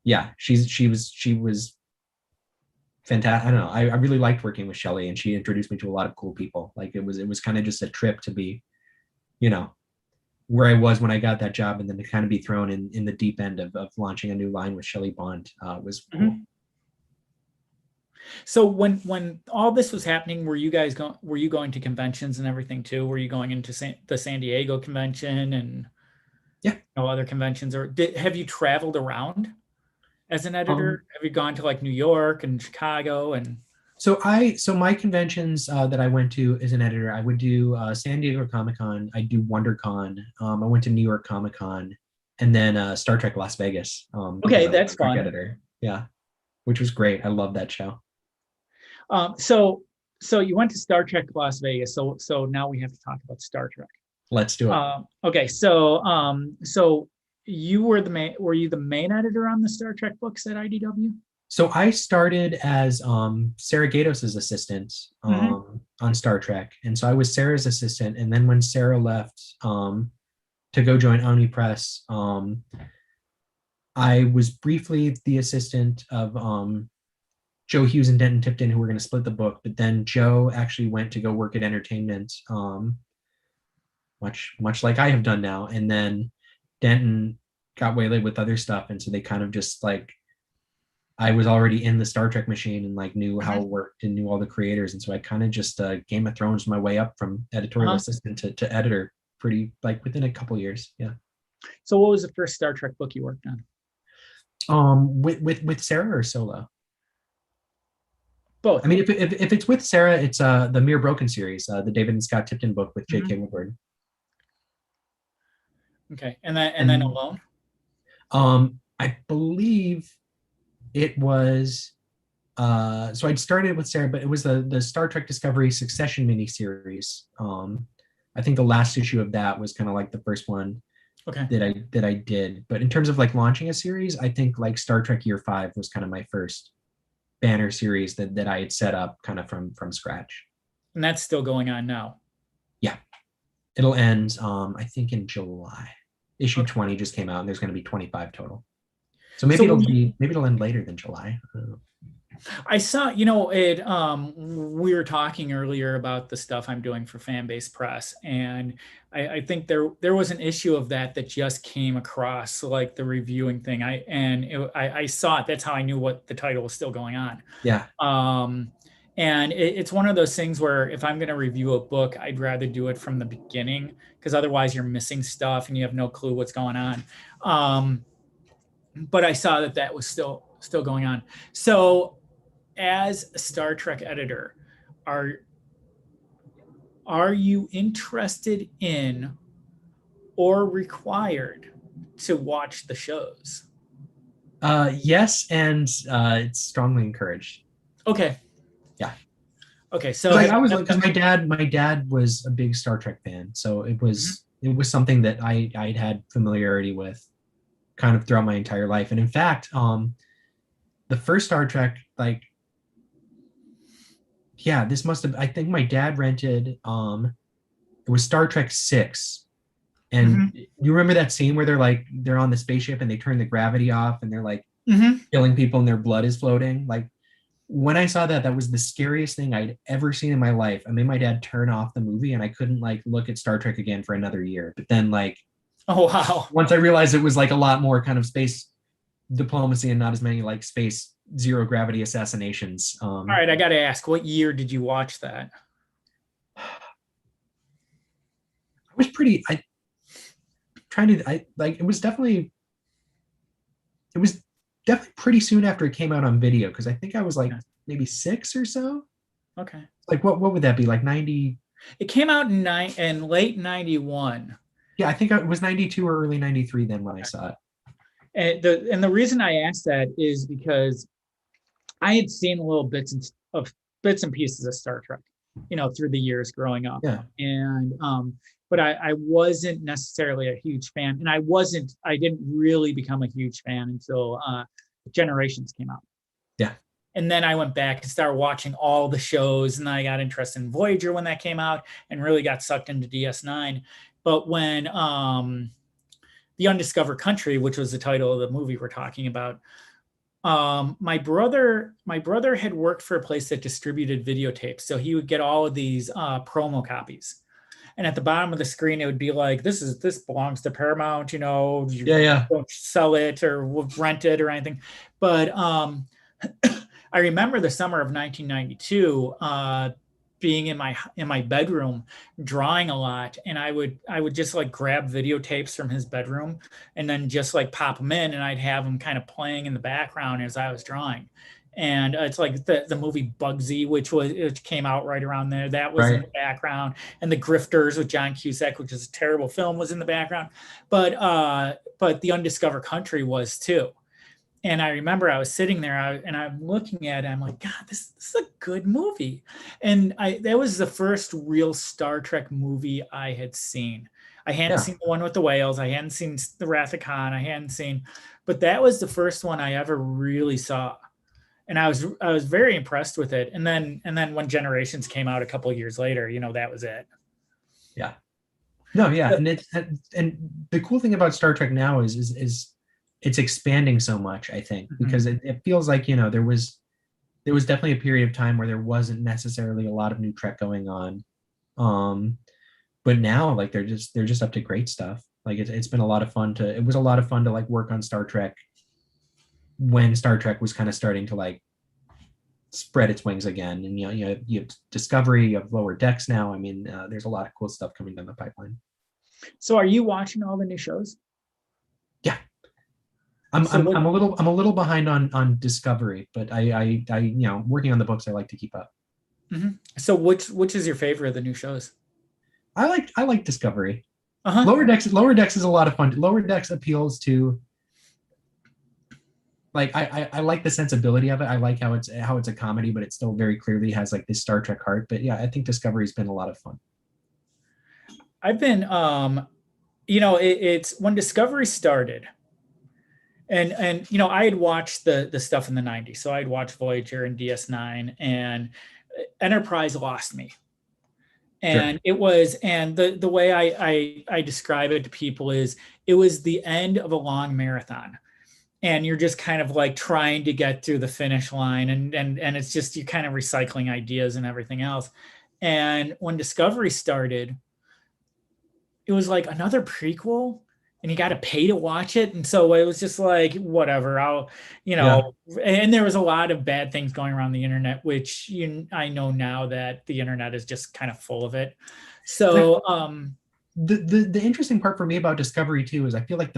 Speaker 2: yeah, she was fantastic. I don't know. I really liked working with Shelley, and she introduced me to a lot of cool people. Like it was kind of just a trip to be, you know, where I was when I got that job, and then to kind of be thrown in the deep end of launching a new line with Shelley Bond was cool.
Speaker 1: Mhm. So when all this was happening, were you going to conventions and everything too? Were you going into the San Diego convention and
Speaker 2: Yeah.
Speaker 1: other conventions, or have you traveled around as an
Speaker 2: Um,
Speaker 1: editor? Have you gone to like New York and Chicago and
Speaker 2: so my conventions that I went to as an editor, I would do San Diego Comic Con, I do WonderCon, I went to New York Comic Con, and then Star Trek Las Vegas because
Speaker 1: okay,
Speaker 2: I was
Speaker 1: that's
Speaker 2: a Trek
Speaker 1: fun.
Speaker 2: editor. Yeah, which was great. I love that show.
Speaker 1: So you went to Star Trek Las Vegas. So now we have to talk about Star Trek.
Speaker 2: Let's do it.
Speaker 1: Okay, so you were the main editor on the Star Trek books at IDW?
Speaker 2: So I started as Sarah Gatos's assistant
Speaker 1: Hmm.
Speaker 2: on Star Trek, and so I was Sarah's assistant. And then when Sarah left to go join Oni Press, I was briefly the assistant of Joe Hughes and Denton Tipton, who were going to split the book. But then Joe actually went to go work at Entertainment, much like I have done now. And then Denton got waylaid with other stuff, and so they kind of just like I was already in the Star Trek machine and like knew how
Speaker 1: Hmm.
Speaker 2: it worked and knew all the creators, and so I kind of just Game of Thrones my way up from editorial
Speaker 1: Uh-huh.
Speaker 2: assistant to editor pretty like within a couple years. Yeah.
Speaker 1: So what was the first Star Trek book you worked on?
Speaker 2: With Sarah or solo? I
Speaker 1: Both.
Speaker 2: mean, if it's with Sarah, it's the Mere Broken series, the David and Scott Tipton book with J.K.
Speaker 1: Hmm.
Speaker 2: Woodward.
Speaker 1: Okay. And then
Speaker 2: And
Speaker 1: Alone?
Speaker 2: I believe it was so I'd started with Sarah, but it was the Star Trek Discovery Succession miniseries. I think the last issue of that was kind of like the first one
Speaker 1: Okay.
Speaker 2: that I did. But in terms of like launching a series, I think like Star Trek Year Five was kind of my first banner series that I had set up kind of from scratch.
Speaker 1: And that's still going on now.
Speaker 2: Yeah, it'll end I think in July. Issue
Speaker 1: Okay.
Speaker 2: 20 just came out, and there's going to be 25 total. So
Speaker 1: So
Speaker 2: maybe it'll end later than July.
Speaker 1: I saw, it, we were talking earlier about the stuff I'm doing for Fanbase Press, and I think there was an issue of that just came across, like the reviewing thing. I saw it. That's how I knew what the title was still going on.
Speaker 2: Yeah,
Speaker 1: Um, and it's one of those things where if I'm going to review a book, I'd rather do it from the beginning, because otherwise you're missing stuff and you have no clue what's going on. Um, but I saw that was still going on. So, as a Star Trek editor, are are you interested in or required to watch the shows?
Speaker 2: yes, and it's strongly encouraged.
Speaker 1: Okay.
Speaker 2: Yeah,
Speaker 1: Okay. So
Speaker 2: because
Speaker 1: have
Speaker 2: I was
Speaker 1: you
Speaker 2: like, because my dad was a big Star Trek fan, so
Speaker 1: Mhm.
Speaker 2: it was something that I'd had familiarity with kind of throughout my entire life. And in fact, the first Star Trek, like, yeah, this must have. I think my dad rented. It was Star Trek Six, and
Speaker 1: Mhm.
Speaker 2: you remember that scene where they're on the spaceship and they turn the gravity off and they're like
Speaker 1: Mhm.
Speaker 2: killing people and their blood is floating. Like when I saw that, that was the scariest thing I'd ever seen in my life. I made my dad turn off the movie, and I couldn't like look at Star Trek again for another year. But then like
Speaker 1: Oh wow.
Speaker 2: once I realized it was like a lot more kind of space diplomacy and not as many like space zero gravity assassinations.
Speaker 1: All right, I got to ask, what year did you watch that?
Speaker 2: I was pretty. I trying to. I like. It was definitely pretty soon after it came out on video, because I think I was like
Speaker 1: Yeah.
Speaker 2: maybe six or so.
Speaker 1: Okay.
Speaker 2: Like what would that be like 90?
Speaker 1: It came out in late 91.
Speaker 2: Yeah, I think it was 92 or early 93 then when I
Speaker 1: Okay.
Speaker 2: saw it.
Speaker 1: And the reason I asked that is because I had seen little bits and pieces of Star Trek, through the years growing up,
Speaker 2: Yeah,
Speaker 1: and but I wasn't necessarily a huge fan, and I didn't really become a huge fan until Generations came out,
Speaker 2: yeah,
Speaker 1: and then I went back and started watching all the shows, and I got interested in Voyager when that came out, and really got sucked into DS9. But when The Undiscovered Country, which was the title of the movie we're talking about, my brother had worked for a place that distributed videotapes, so he would get all of these promo copies, and at the bottom of the screen it would be like, this belongs to Paramount, you
Speaker 2: yeah, yeah.
Speaker 1: don't sell it or rent it or anything. But I remember the summer of 1992, being in my bedroom drawing a lot, and I would just like grab videotapes from his bedroom and then just like pop them in, and I'd have them kind of playing in the background as I was drawing. And it's like the movie Bugsy, which came out right around there, that was in
Speaker 2: Right.
Speaker 1: the background, and The Grifters with John Cusack, which is a terrible film, was in the background. But The Undiscovered Country was too. And I remember I was sitting there, and I'm looking at it. I'm like, God, this is a good movie. And that was the first real Star Trek movie I had seen. I hadn't
Speaker 2: Yeah.
Speaker 1: seen the one with the whales. I hadn't seen the Wrath of Khan. I hadn't seen, but that was the first one I ever really saw. and I was very impressed with it. And then when Generations came out a couple of years later, that was it.
Speaker 2: Yeah. No, yeah, and the cool thing about Star Trek now is it's expanding so much, I think, because it feels like, there was definitely a period of time where there wasn't necessarily a lot of new Trek going on. But now, like, they're just up to great stuff. Like, it's been a lot of fun it was a lot of fun to like work on Star Trek when Star Trek was kind of starting to like spread its wings again. And you have Discovery of Lower Decks now. I mean, there's a lot of cool stuff coming down the pipeline.
Speaker 1: So are you watching all the new shows?
Speaker 2: Yeah. I'm a little behind on Discovery, but I working on the books, I like to keep up.
Speaker 1: So which is your favorite of the new shows?
Speaker 2: I like Discovery. Lower Decks is a lot of fun. Lower Decks appeals to, like, I like the sensibility of it. I like how it's a comedy, but it still very clearly has like this Star Trek heart. But yeah, I think Discovery's been a lot of fun.
Speaker 1: I've been it's when Discovery started, and I had watched the stuff in the 90s. So I'd watched Voyager and DS9, and Enterprise lost me. And It was, and the way I describe it to people is, it was the end of a long marathon, and you're just kind of like trying to get through the finish line, and it's just, you're kind of recycling ideas and everything else. And when Discovery started, it was like another prequel, and you got to pay to watch it. And so it was just like, whatever, and there was a lot of bad things going around the internet, which I know now that the internet is just kind of full of it. So
Speaker 2: the interesting part for me about Discovery too is I feel like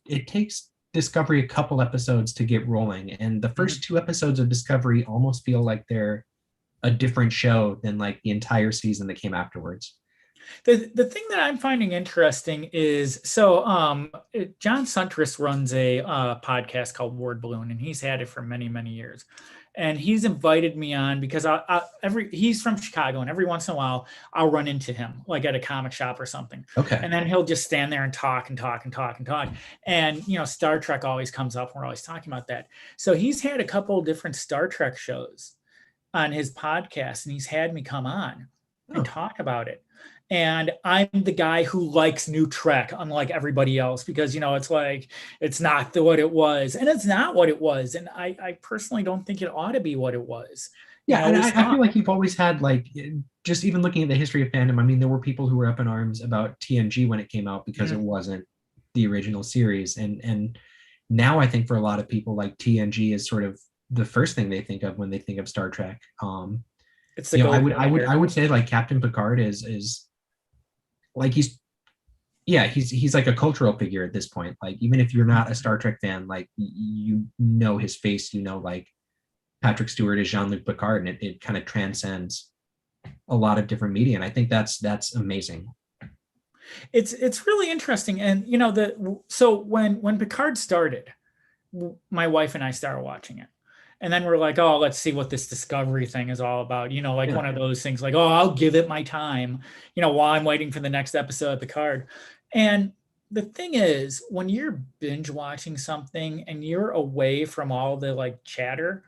Speaker 2: it takes Discovery a couple episodes to get rolling, and the first 2 episodes of Discovery almost feel like they're a different show than like the entire season that came afterwards.
Speaker 1: The thing that I'm finding interesting is, so John Suntress runs a podcast called Word Balloon, and he's had it for many, many years. And he's invited me on because he's from Chicago, and every once in a while I'll run into him, like at a comic shop or something.
Speaker 2: Okay.
Speaker 1: And then he'll just stand there and talk and talk and talk and talk. And Star Trek always comes up. We're always talking about that. So he's had a couple of different Star Trek shows on his podcast, and he's had me come on and talk about it. And I'm the guy who likes new Trek, unlike everybody else, because, it's like, it's not what it was, and it's not what it was. And I personally don't think it ought to be what it was.
Speaker 2: Yeah. And I feel like you've always had, like, just even looking at the history of fandom, I mean, there were people who were up in arms about TNG when it came out because it wasn't the original series. And now I think for a lot of people, like, TNG is sort of the first thing they think of when they think of Star Trek.
Speaker 1: It's the
Speaker 2: I would say, like, Captain Picard is like, he's like a cultural figure at this point. Like, even if you're not a Star Trek fan, like, his face, like Patrick Stewart is Jean-Luc Picard, and it kind of transcends a lot of different media. And I think that's amazing.
Speaker 1: It's really interesting. And so when Picard started, my wife and I started watching it. And then we're like, oh, let's see what this Discovery thing is all about. One of those things, like, oh, I'll give it my time, while I'm waiting for the next episode of Picard. And the thing is, when you're binge watching something and you're away from all the like chatter,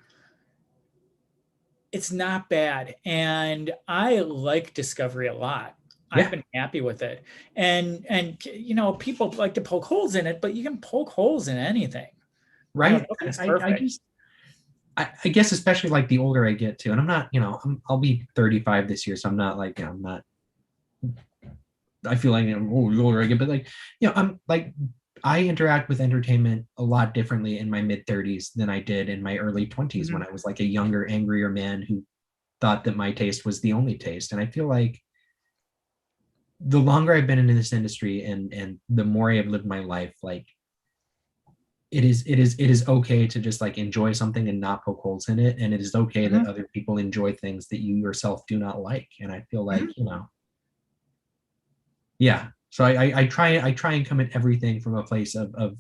Speaker 1: it's not bad. And I like Discovery a lot. Yeah. I've been happy with it. And people like to poke holes in it, but you can poke holes in anything.
Speaker 2: Right. I guess, especially like the older I get to, and I'm not, I'll be 35 this year, so I'm not like, I'm not, I feel like, the older I get, but like, I'm like, I interact with entertainment a lot differently in my mid 30s than I did in my early 20s when I was like a younger, angrier man who thought that my taste was the only taste. And I feel like the longer I've been in this industry and the more I have lived my life, like, it is okay to just like enjoy something and not poke holes in it, and it is okay that other people enjoy things that you yourself do not like. And I feel like so I try and come at everything from a place of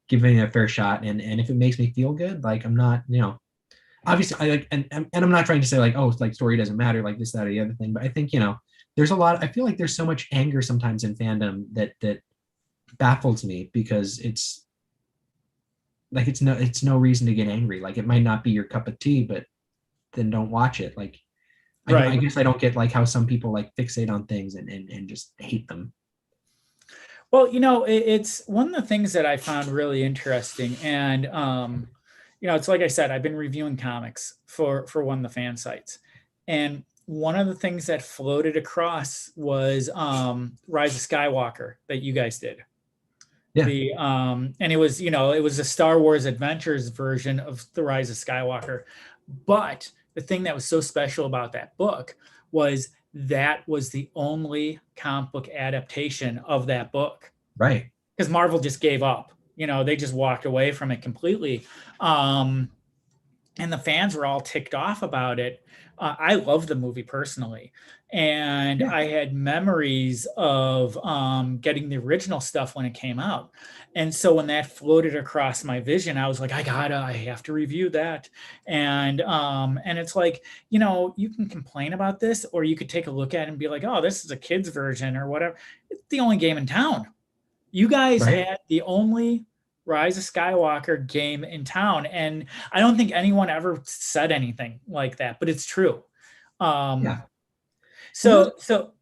Speaker 2: giving it a fair shot, and if it makes me feel good, like, I'm not, obviously I like, and I'm not trying to say like, oh, it's like story doesn't matter, like this, that, or the other thing, but I think there's a lot, I feel like there's so much anger sometimes in fandom that baffles me, because it's like it's no reason to get angry. Like it might not be your cup of tea, but then don't watch it. Like I
Speaker 1: Right.
Speaker 2: guess I don't get like how some people like fixate on things and just hate them.
Speaker 1: Well, it's one of the things that I found really interesting, and it's like I said, I've been reviewing comics for one of the fan sites, and one of the things that floated across was Rise of Skywalker that you guys did.
Speaker 2: Yeah,
Speaker 1: And it was a Star Wars Adventures version of the Rise of Skywalker, but the thing that was so special about that book was that was the only comic book adaptation of that book,
Speaker 2: right.
Speaker 1: because Marvel just gave up. They just walked away from it completely. Um, and the fans were all ticked off about it. I love the movie personally, and
Speaker 2: Yeah.
Speaker 1: I had memories of getting the original stuff when it came out, and so when that floated across my vision, I was like, I have to review that, and it's like, you can complain about this, or you could take a look at it and be like, oh, this is a kid's version or whatever. It's the only game in town. You guys
Speaker 2: Right.
Speaker 1: had the only Rise of Skywalker game in town, and I don't think anyone ever said anything like that, but it's true. Um,
Speaker 2: Yeah. Well, those,
Speaker 1: so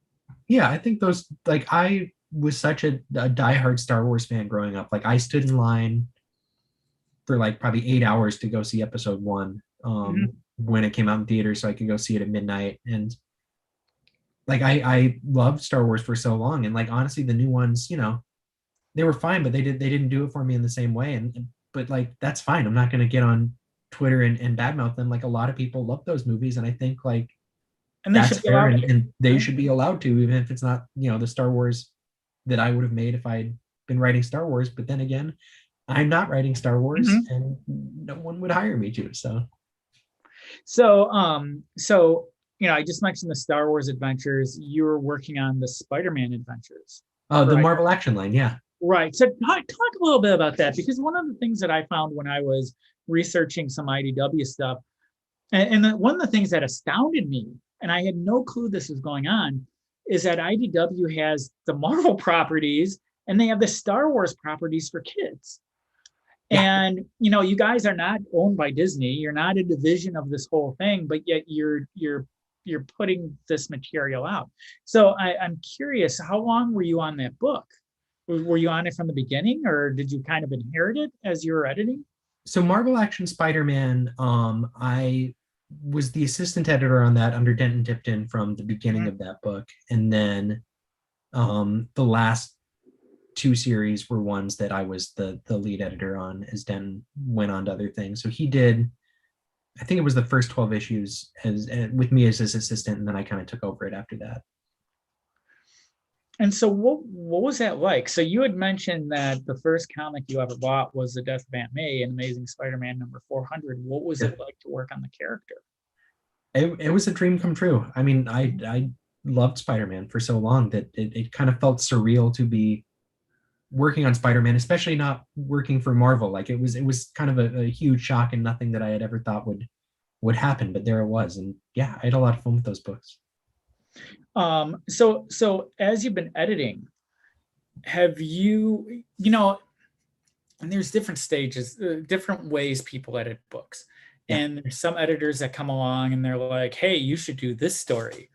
Speaker 2: yeah, I think those, like, I was such a diehard Star Wars fan growing up. Like, I stood in line for like probably 8 hours to go see episode one
Speaker 1: mhm.
Speaker 2: when it came out in theaters so I could go see it at midnight. And like, I loved Star Wars for so long. And like, honestly, the new ones, they were fine, but they didn't do it for me in the same way. But like, that's fine. I'm not going to get on Twitter and badmouth them. Like, a lot of people love those movies. And I think like,
Speaker 1: And they
Speaker 2: that's
Speaker 1: should be
Speaker 2: fair,
Speaker 1: allowed
Speaker 2: and they
Speaker 1: to.
Speaker 2: should be allowed to, even if it's not the Star Wars that I would have made if I'd been writing Star Wars. But then again, I'm not writing Star Wars,
Speaker 1: Mhm.
Speaker 2: and no one would hire me to. So
Speaker 1: I just mentioned the Star Wars adventures. You were working on the Spider-Man adventures,
Speaker 2: the
Speaker 1: right?
Speaker 2: Marvel Action Line, yeah.
Speaker 1: Right. So talk a little bit about that, because one of the things that I found when I was researching some IDW stuff, and one of the things that astounded me, and I had no clue this was going on, is that IDW has the Marvel properties and they have the Star Wars properties for kids.
Speaker 2: Yeah.
Speaker 1: And you guys are not owned by Disney. You're not a division of this whole thing, but yet you're putting this material out. So I'm curious, how long were you on that book? Were you on it from the beginning, or did you kind of inherit it as you were editing?
Speaker 2: So Marvel Action Spider-Man, I was the assistant editor on that under Denton Tipton from the beginning
Speaker 1: Mhm.
Speaker 2: of that book. And then the last two series were ones that I was the lead editor on as Den went on to other things. So he did, I think it was the first 12 issues as with me as his assistant, and then I kind of took over it after that.
Speaker 1: And so what was that like? So you had mentioned that the first comic you ever bought was The Death of Aunt May and Amazing Spider-Man number 400. What was
Speaker 2: Yeah.
Speaker 1: it like to work on the character?
Speaker 2: It was a dream come true. I mean, I loved Spider-Man for so long that it kind of felt surreal to be working on Spider-Man, especially not working for Marvel. Like it was kind of a huge shock and nothing that I had ever thought would happen, but there it was. And yeah, I had a lot of fun with those books.
Speaker 1: So as you've been editing, have and there's different stages, different ways people edit books.
Speaker 2: Yeah.
Speaker 1: And there's some editors that come along and they're like, hey, you should do this story.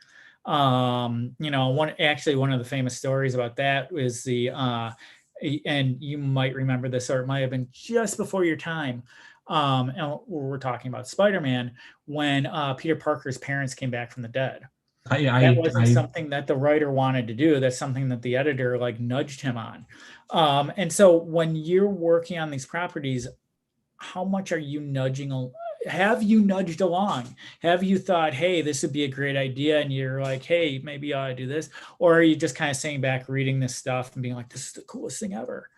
Speaker 1: One of the famous stories about that is and you might remember this, or it might have been just before your time. And we're talking about Spider-Man when Peter Parker's parents came back from the dead. That wasn't
Speaker 2: I
Speaker 1: something that the writer wanted to do. That's something that the editor like nudged him on. And so when you're working on these properties, how much are you nudging? Have you nudged along? Have you thought, hey, this would be a great idea? And you're like, hey, maybe I ought to do this. Or are you just kind of sitting back, reading this stuff and being like, this is the coolest thing ever?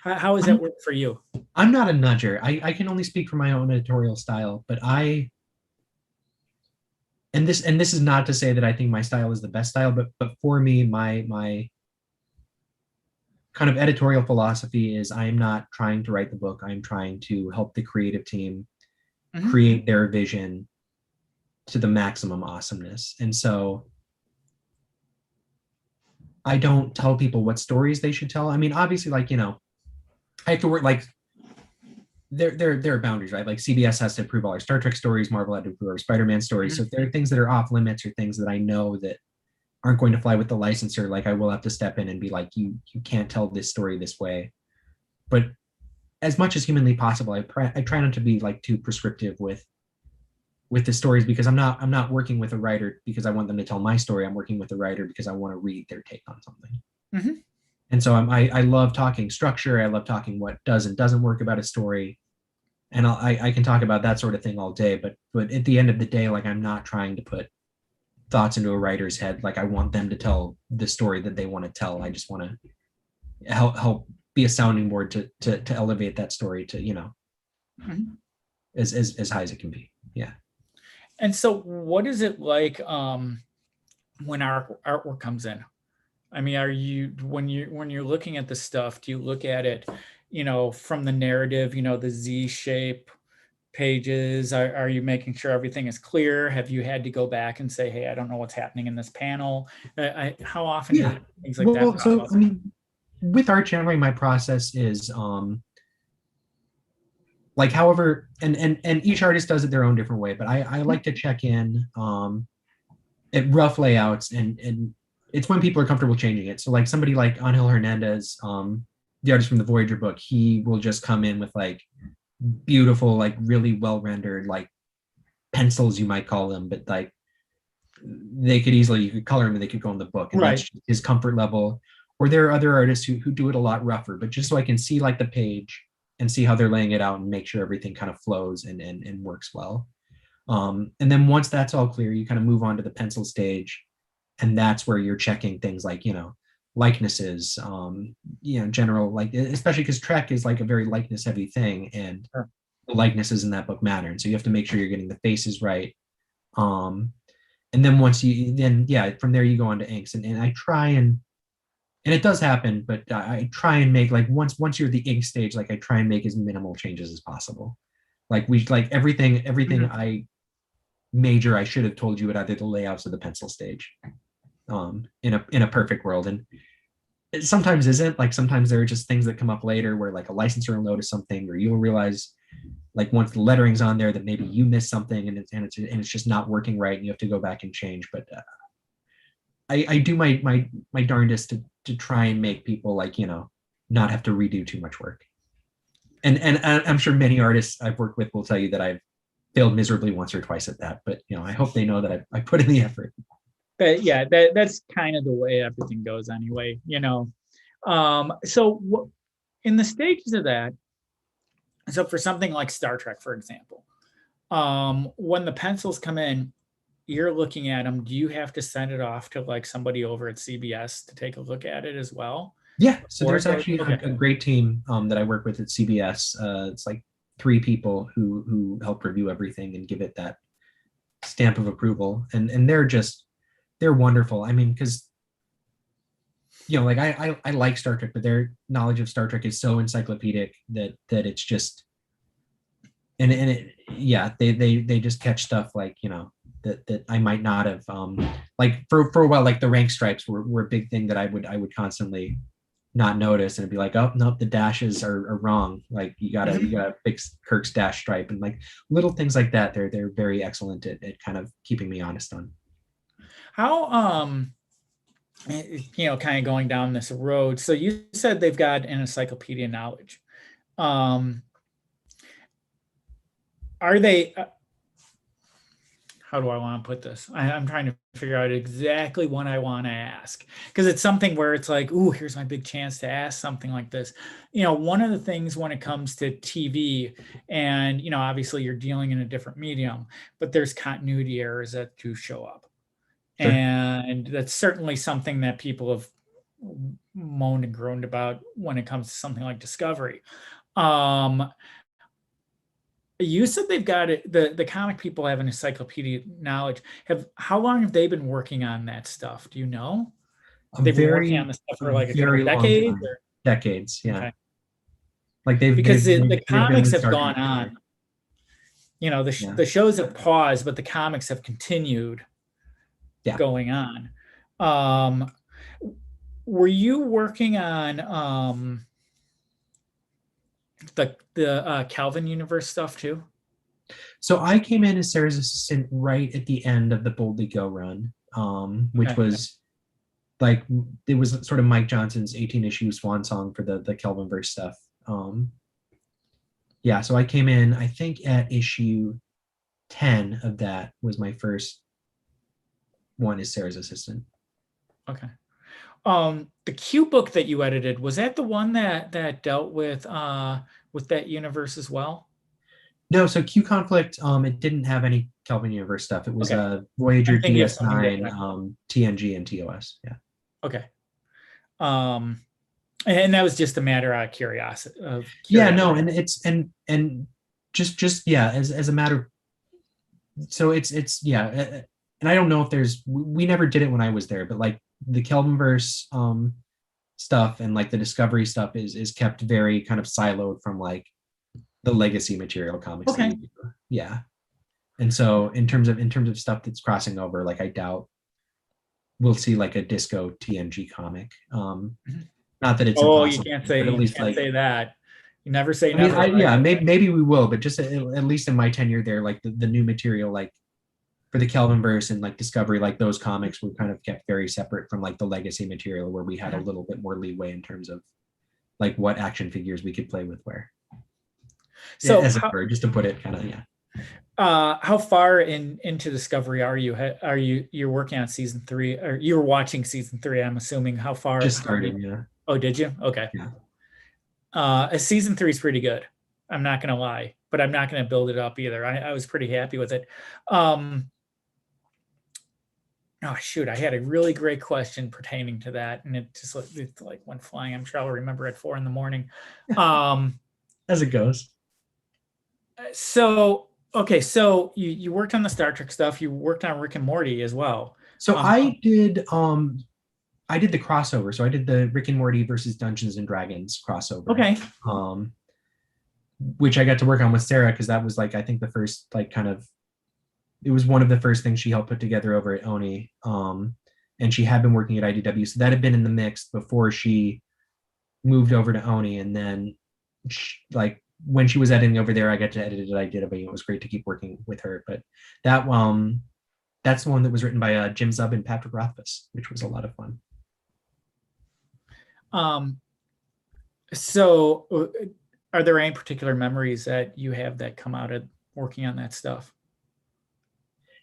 Speaker 1: How has that
Speaker 2: I'm
Speaker 1: worked for you?
Speaker 2: I'm not a nudger. I can only speak for my own editorial style, but this is not to say that I think my style is the best style, but for me, my kind of editorial philosophy is I am not trying to write the book. I'm trying to help the creative team
Speaker 1: Mhm.
Speaker 2: create their vision to the maximum awesomeness. And so I don't tell people what stories they should tell. I mean, obviously, like, I have to work like there are boundaries, right? Like CBS has to approve all our Star Trek stories, Marvel had to approve our Spider-Man stories. So if there are things that are off limits or things that I know that aren't going to fly with the licensor, like I will have to step in and be like, you can't tell this story this way. But as much as humanly possible, I try not to be like too prescriptive with the stories, because I'm not working with a writer because I want them to tell my story. I'm working with a writer because I want to read their take on something.
Speaker 1: Mm-hmm.
Speaker 2: And so I love talking structure. I love talking what does and doesn't work about a story. And I can talk about that sort of thing all day, but at the end of the day, like I'm not trying to put thoughts into a writer's head. Like I want them to tell the story that they want to tell. I just want to help be a sounding board to elevate that story to,
Speaker 1: Mm-hmm.
Speaker 2: as high as it can be. Yeah.
Speaker 1: And so what is it like when our artwork comes in? I mean, when you're looking at the stuff, do you look at it, from the narrative, the Z shape pages? Are you making sure everything is clear? Have you had to go back and say, hey, I don't know what's happening in this panel? How often do things like that pop
Speaker 2: so
Speaker 1: up?
Speaker 2: I mean, with art generally, my process is like however, and each artist does it their own different way, but I like to check in at rough layouts, and it's when people are comfortable changing it. So like somebody like Angel Hernandez, the artist from the Voyager book, he will just come in with like beautiful, like really well rendered, like pencils, you might call them, but like you could color them and they could go in the book, and
Speaker 1: Right.
Speaker 2: that's his comfort level. Or there are other artists who do it a lot rougher, but just so I can see like the page and see how they're laying it out and make sure everything kind of flows and works well. And then once that's all clear, you kind of move on to the pencil stage, and that's where you're checking things like likenesses, general, like, especially because Trek is like a very likeness heavy thing, and
Speaker 1: Sure.
Speaker 2: the likenesses in that book matter, and so you have to make sure you're getting the faces right. And then from there you go on to inks, and I try and it does happen, but I try and make, like, once you're at the ink stage, like I try and make as minimal changes as possible. Like everything
Speaker 1: Mm-hmm.
Speaker 2: I should have told you at either the layouts or the pencil stage, in a perfect world. And it sometimes isn't. Like sometimes there are just things that come up later where like a licensor will notice something, or you'll realize like once the lettering's on there that maybe you missed something, and it's just not working right, and you have to go back and change. But I do my darndest to try and make people, like, not have to redo too much work. And I'm sure many artists I've worked with will tell you that I've failed miserably once or twice at that. But I hope they know that I put in the effort.
Speaker 1: But yeah, that's kind of the way everything goes anyway, So in the stages of that, so for something like Star Trek, for example, when the pencils come in, you're looking at them. Do you have to send it off to like somebody over at CBS to take a look at it as well?
Speaker 2: Yeah, so
Speaker 1: Or
Speaker 2: there's actually a great team that I work with at CBS. It's like 3 people who help review everything and give it that stamp of approval, and they're wonderful. I mean, because like I like Star Trek, but their knowledge of Star Trek is so encyclopedic that it's just, they just catch stuff like that I might not have, like for a while, like the rank stripes were a big thing that I would constantly not notice, and it'd be like, oh nope, the dashes are wrong, like you gotta fix Kirk's dash stripe, and like little things like that. They're very excellent at kind of keeping me honest on.
Speaker 1: how kind of going down this road. So you said they've got an encyclopedia knowledge. Are they how do I want to put this? I'm trying to figure out exactly what I want to ask, because it's something where it's like, ooh, here's my big chance to ask something like this. One of the things when it comes to TV, and obviously you're dealing in a different medium, but there's continuity errors that do show up.
Speaker 2: Sure.
Speaker 1: And that's certainly something that people have moaned and groaned about when it comes to something like Discovery. You said they've got it. The comic people have an encyclopedia knowledge. How long have they been working on that stuff? Do you know? They've been working on this stuff for like a couple
Speaker 2: very
Speaker 1: of
Speaker 2: long
Speaker 1: decades.
Speaker 2: time. Decades, yeah.
Speaker 1: Okay.
Speaker 2: Like
Speaker 1: Because the
Speaker 2: they've been
Speaker 1: comics
Speaker 2: in
Speaker 1: have
Speaker 2: Star
Speaker 1: gone
Speaker 2: Trek
Speaker 1: on.
Speaker 2: forever.
Speaker 1: The the shows have paused, but the comics have continued going on. Were you working on the Calvin universe stuff too?
Speaker 2: So I came in as Sarah's assistant right at the end of the Boldly Go run, which
Speaker 1: Okay.
Speaker 2: was like, it was sort of Mike Johnson's 18 issue swan song for the Kelvinverse stuff. Yeah, so I came in, I think at issue 10 of that was my first one as Sarah's assistant.
Speaker 1: Okay. The Q book that you edited, was that the one that dealt with that universe as well?
Speaker 2: No, so Q Conflict, it didn't have any Kelvin Universe stuff. It was
Speaker 1: Okay.
Speaker 2: Voyager,
Speaker 1: I'm thinking of something
Speaker 2: DS9,
Speaker 1: different.
Speaker 2: TNG, and TOS. Yeah.
Speaker 1: Okay. And that was just a matter of curiosity.
Speaker 2: Yeah, no, and it's and just yeah, as a matter. So it's yeah, and I don't know if we never did it when I was there, but like the Kelvinverse stuff and like the Discovery stuff is kept very kind of siloed from like the legacy material comics.
Speaker 1: Okay.
Speaker 2: Yeah. And so in terms of stuff that's crossing over, like I doubt we'll see like a Disco TNG comic. Not that it's
Speaker 1: Oh,
Speaker 2: impossible, but at least like
Speaker 1: say that. You never say
Speaker 2: I mean,
Speaker 1: never. Right?
Speaker 2: yeah, maybe we will, but just at least in my tenure there, like the new material, like for the Kelvinverse and like Discovery, like those comics were kind of kept very separate from like the legacy material, where we had a little bit more leeway in terms of like what action figures we could play with where. So as it were, just to put it kind of, yeah.
Speaker 1: How far into Discovery are you? You're working on season 3, or you were watching season 3? I'm assuming. How far?
Speaker 2: Just starting, yeah.
Speaker 1: Oh, did you? Okay.
Speaker 2: Yeah.
Speaker 1: Season 3 is pretty good. I'm not gonna lie, but I'm not gonna build it up either. I was pretty happy with it. Oh shoot, I had a really great question pertaining to that, and it's like went flying. I'm sure I'll remember at 4 a.m.
Speaker 2: As it goes.
Speaker 1: So okay, so you worked on the Star Trek stuff. You worked on Rick and Morty as well.
Speaker 2: So I did the crossover. So I did the Rick and Morty versus Dungeons and Dragons crossover.
Speaker 1: Okay.
Speaker 2: Which I got to work on with Sarah, because that was like, I think the first like kind of, it was one of the first things she helped put together over at Oni. And she had been working at IDW, so that had been in the mix before she moved over to Oni. And then like when she was editing over there, I got to edit it at IDW. It was great to keep working with her. But that that's the one that was written by Jim Zub and Patrick Rothfuss, which was a lot of fun.
Speaker 1: So are there any particular memories that you have that come out of working on that stuff?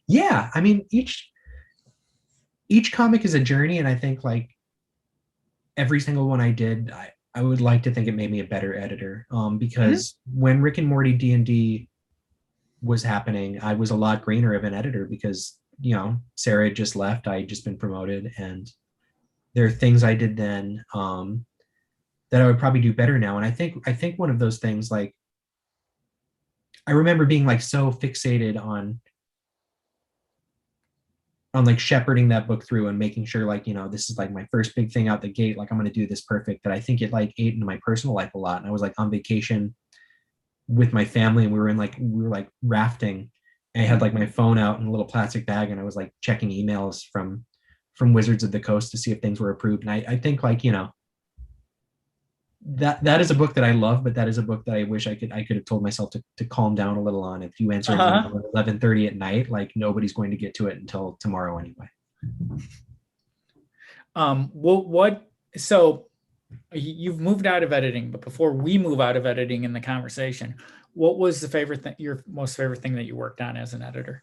Speaker 2: Yeah, I mean, each comic is a journey, and I think like every single one I did, I would like to think it made me a better editor, because when Rick and Morty D&D was happening, I was a lot greener of an editor because, you know, Sarah had just left, I had just been promoted, and there are things I did then that I would probably do better now. And I think one of those things, like, I remember being like so fixated on like shepherding that book through and making sure, like, you know, this is like my first big thing out the gate, like I'm going to do this perfect, that I think it like ate into my personal life a lot. And I was like on vacation with my family, and we were like rafting, and I had like my phone out in a little plastic bag, and I was like checking emails from Wizards of the Coast to see if things were approved. And I think, like, you know, that is a book that I love, but that is a book that I wish I could have told myself to calm down a little on. If you answer at 11:30 at night, like nobody's going to get to it until tomorrow anyway.
Speaker 1: So you've moved out of editing, but before we move out of editing in the conversation, what was your most favorite thing that you worked on as an editor?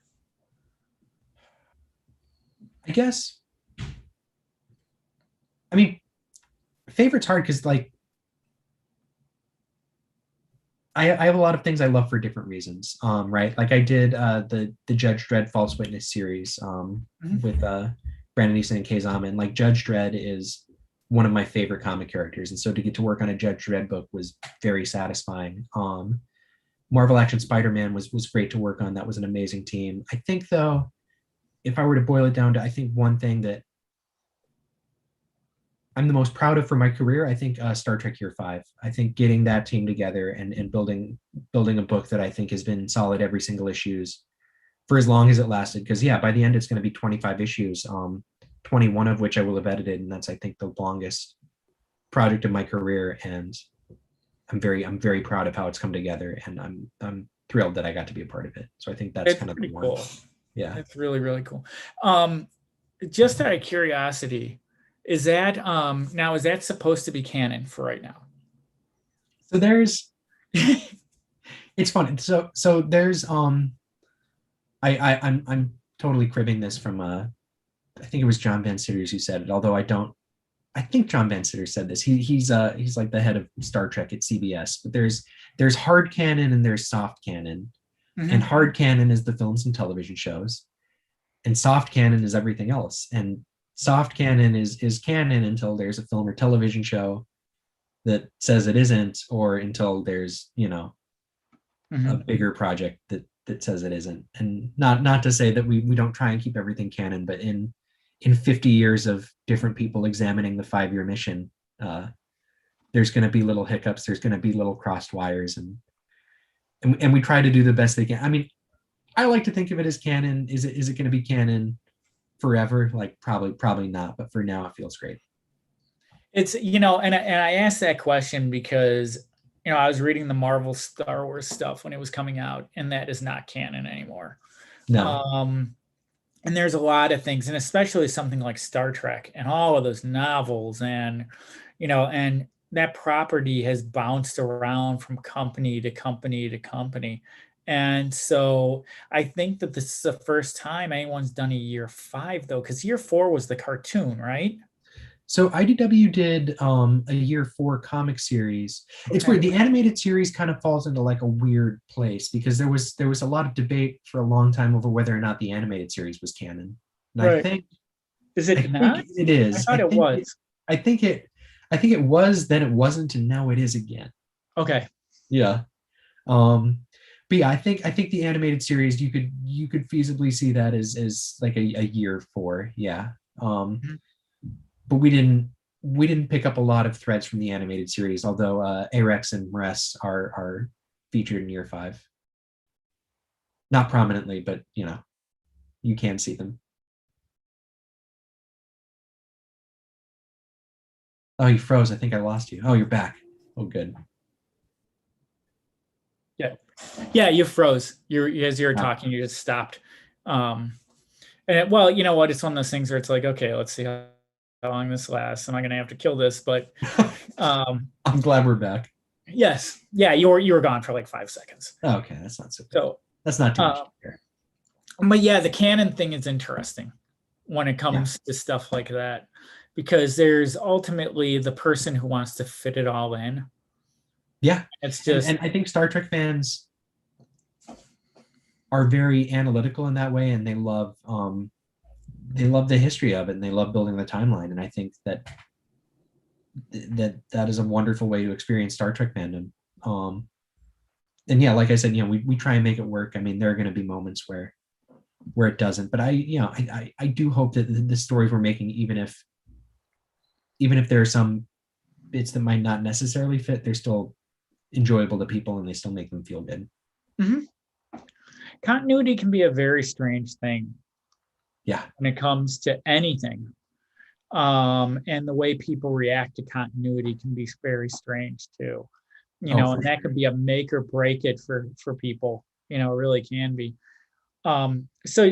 Speaker 2: I guess, I mean, favorite's hard because, like, I have a lot of things I love for different reasons, right? Like I did the Judge Dredd False Witness series with Brandon Easton and Kay Zaman. Like, Judge Dredd is one of my favorite comic characters, and so to get to work on a Judge Dredd book was very satisfying. Marvel Action Spiderman was great to work on. That was an amazing team. I think, though, if I were to boil it down to, I think one thing that I'm the most proud of for my career, I think Star Trek Year 5. I think getting that team together and building a book that I think has been solid every single issues for as long as it lasted. Because yeah, by the end it's going to be 25 issues, 21 of which I will have edited, and that's, I think, the longest project of my career. And I'm very proud of how it's come together, and I'm thrilled that I got to be a part of it. So I think that's
Speaker 1: It's
Speaker 2: kind of the
Speaker 1: pretty
Speaker 2: one.
Speaker 1: cool.
Speaker 2: Yeah.
Speaker 1: It's really, really cool. Just out of curiosity, is that now is that supposed to be canon for right now?
Speaker 2: So there's it's funny. So there's I'm totally cribbing this from I think it was John Van Citters who said it, although I think John Van Citters said this. He's like the head of Star Trek at CBS. But there's hard canon and there's soft canon.
Speaker 1: Mhm.
Speaker 2: And hard canon is the films and television shows, and soft canon is everything else. And soft canon is canon until there's a film or television show that says it isn't, or until there's, you know, a
Speaker 1: Mhm.
Speaker 2: bigger project that says it isn't. And not to say that we don't try and keep everything canon, but in 50 years of different people examining the 5-year mission, there's going to be little hiccups, there's going to be little crossed wires, and we try to do the best they can. I mean, I like to think of it as canon. Is it going to be canon forever? Like probably not, but for now it feels great.
Speaker 1: It's, and I asked that question because I was reading the Marvel Star Wars stuff when it was coming out, and that is not canon anymore.
Speaker 2: No.
Speaker 1: And there's a lot of things, and especially something like Star Trek and all of those novels, and and that property has bounced around from company to company to company. And so I think that this is the first time anyone's done a year 5, though, because year 4 was the cartoon, right?
Speaker 2: So IDW did a year 4 comic series. It's
Speaker 1: Okay.
Speaker 2: weird. The animated series kind of falls into like a weird place because there was a lot of debate for a long time over whether or not the animated series was canon. And
Speaker 1: Right. Is it not?
Speaker 2: it is.
Speaker 1: I thought it was.
Speaker 2: I think it was, then it wasn't, and now it is again.
Speaker 1: Okay.
Speaker 2: Yeah. But yeah, I think the animated series you could feasibly see that as like a year 4. Yeah.
Speaker 1: Mhm.
Speaker 2: But we didn't pick up a lot of threads from the animated series, although Arex and Mres are featured in year 5. Not prominently, but you can see them. Oh, you froze. I think I lost you. Oh, you're back. Oh, good.
Speaker 1: Yeah, you froze. As you were
Speaker 2: Ah.
Speaker 1: talking, you just stopped. Well, you know what? It's one of those things where it's like, okay, let's see how long this lasts. Am I going to have to kill this? But
Speaker 2: I'm glad we're back.
Speaker 1: yes, yeah, you were gone for like 5 seconds.
Speaker 2: Oh, okay, that's not so good.
Speaker 1: So
Speaker 2: That's not too much here.
Speaker 1: But yeah, the canon thing is interesting when it comes to stuff like that, because there's ultimately the person who wants to fit it all in.
Speaker 2: Yeah,
Speaker 1: it's just,
Speaker 2: and I think Star Trek fans are very analytical in that way, and they love the history of it, and they love building the timeline. And I think that is a wonderful way to experience Star Trek fandom. And yeah, like I said, we try and make it work. I mean, there are going to be moments where it doesn't, but I do hope that the stories we're making, even if there are some bits that might not necessarily fit, they're still enjoyable to people and they still make them feel good.
Speaker 1: Mm-hmm. Continuity can be a very strange thing.
Speaker 2: Yeah.
Speaker 1: When it comes to anything. And the way people react to continuity can be very strange too. And that could be a make or break it for people. It really can be. So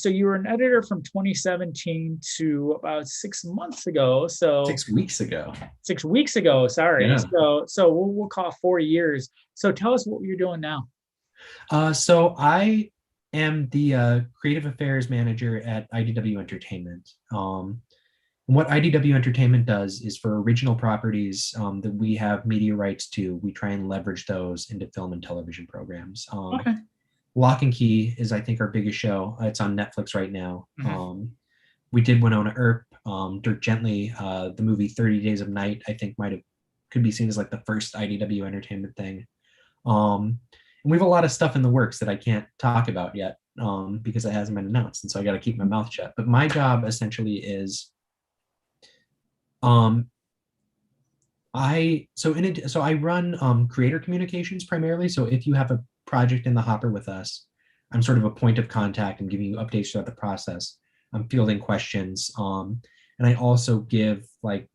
Speaker 1: you were an editor from 2017 to about 6 months ago. So
Speaker 2: 6 weeks ago.
Speaker 1: 6 weeks ago. Sorry.
Speaker 2: Yeah.
Speaker 1: So we'll call 4 years. So tell us what you're doing now.
Speaker 2: So I am the creative affairs manager at IDW Entertainment. What IDW Entertainment does is for original properties that we have media rights to, we try and leverage those into film and television programs.
Speaker 1: Okay.
Speaker 2: Lock and Key is, I think, our biggest show. It's on Netflix right now.
Speaker 1: Mm-hmm.
Speaker 2: We did Winona Earp, Dirk Gently, the movie 30 Days of Night, I think could be seen as like the first IDW Entertainment thing. And we have a lot of stuff in the works that I can't talk about yet because it hasn't been announced. And so I got to keep my mouth shut. But my job essentially is I run creator communications primarily. So if you have a project in the hopper with us, I'm sort of a point of contact and giving you updates throughout the process. I'm fielding questions. And I also give like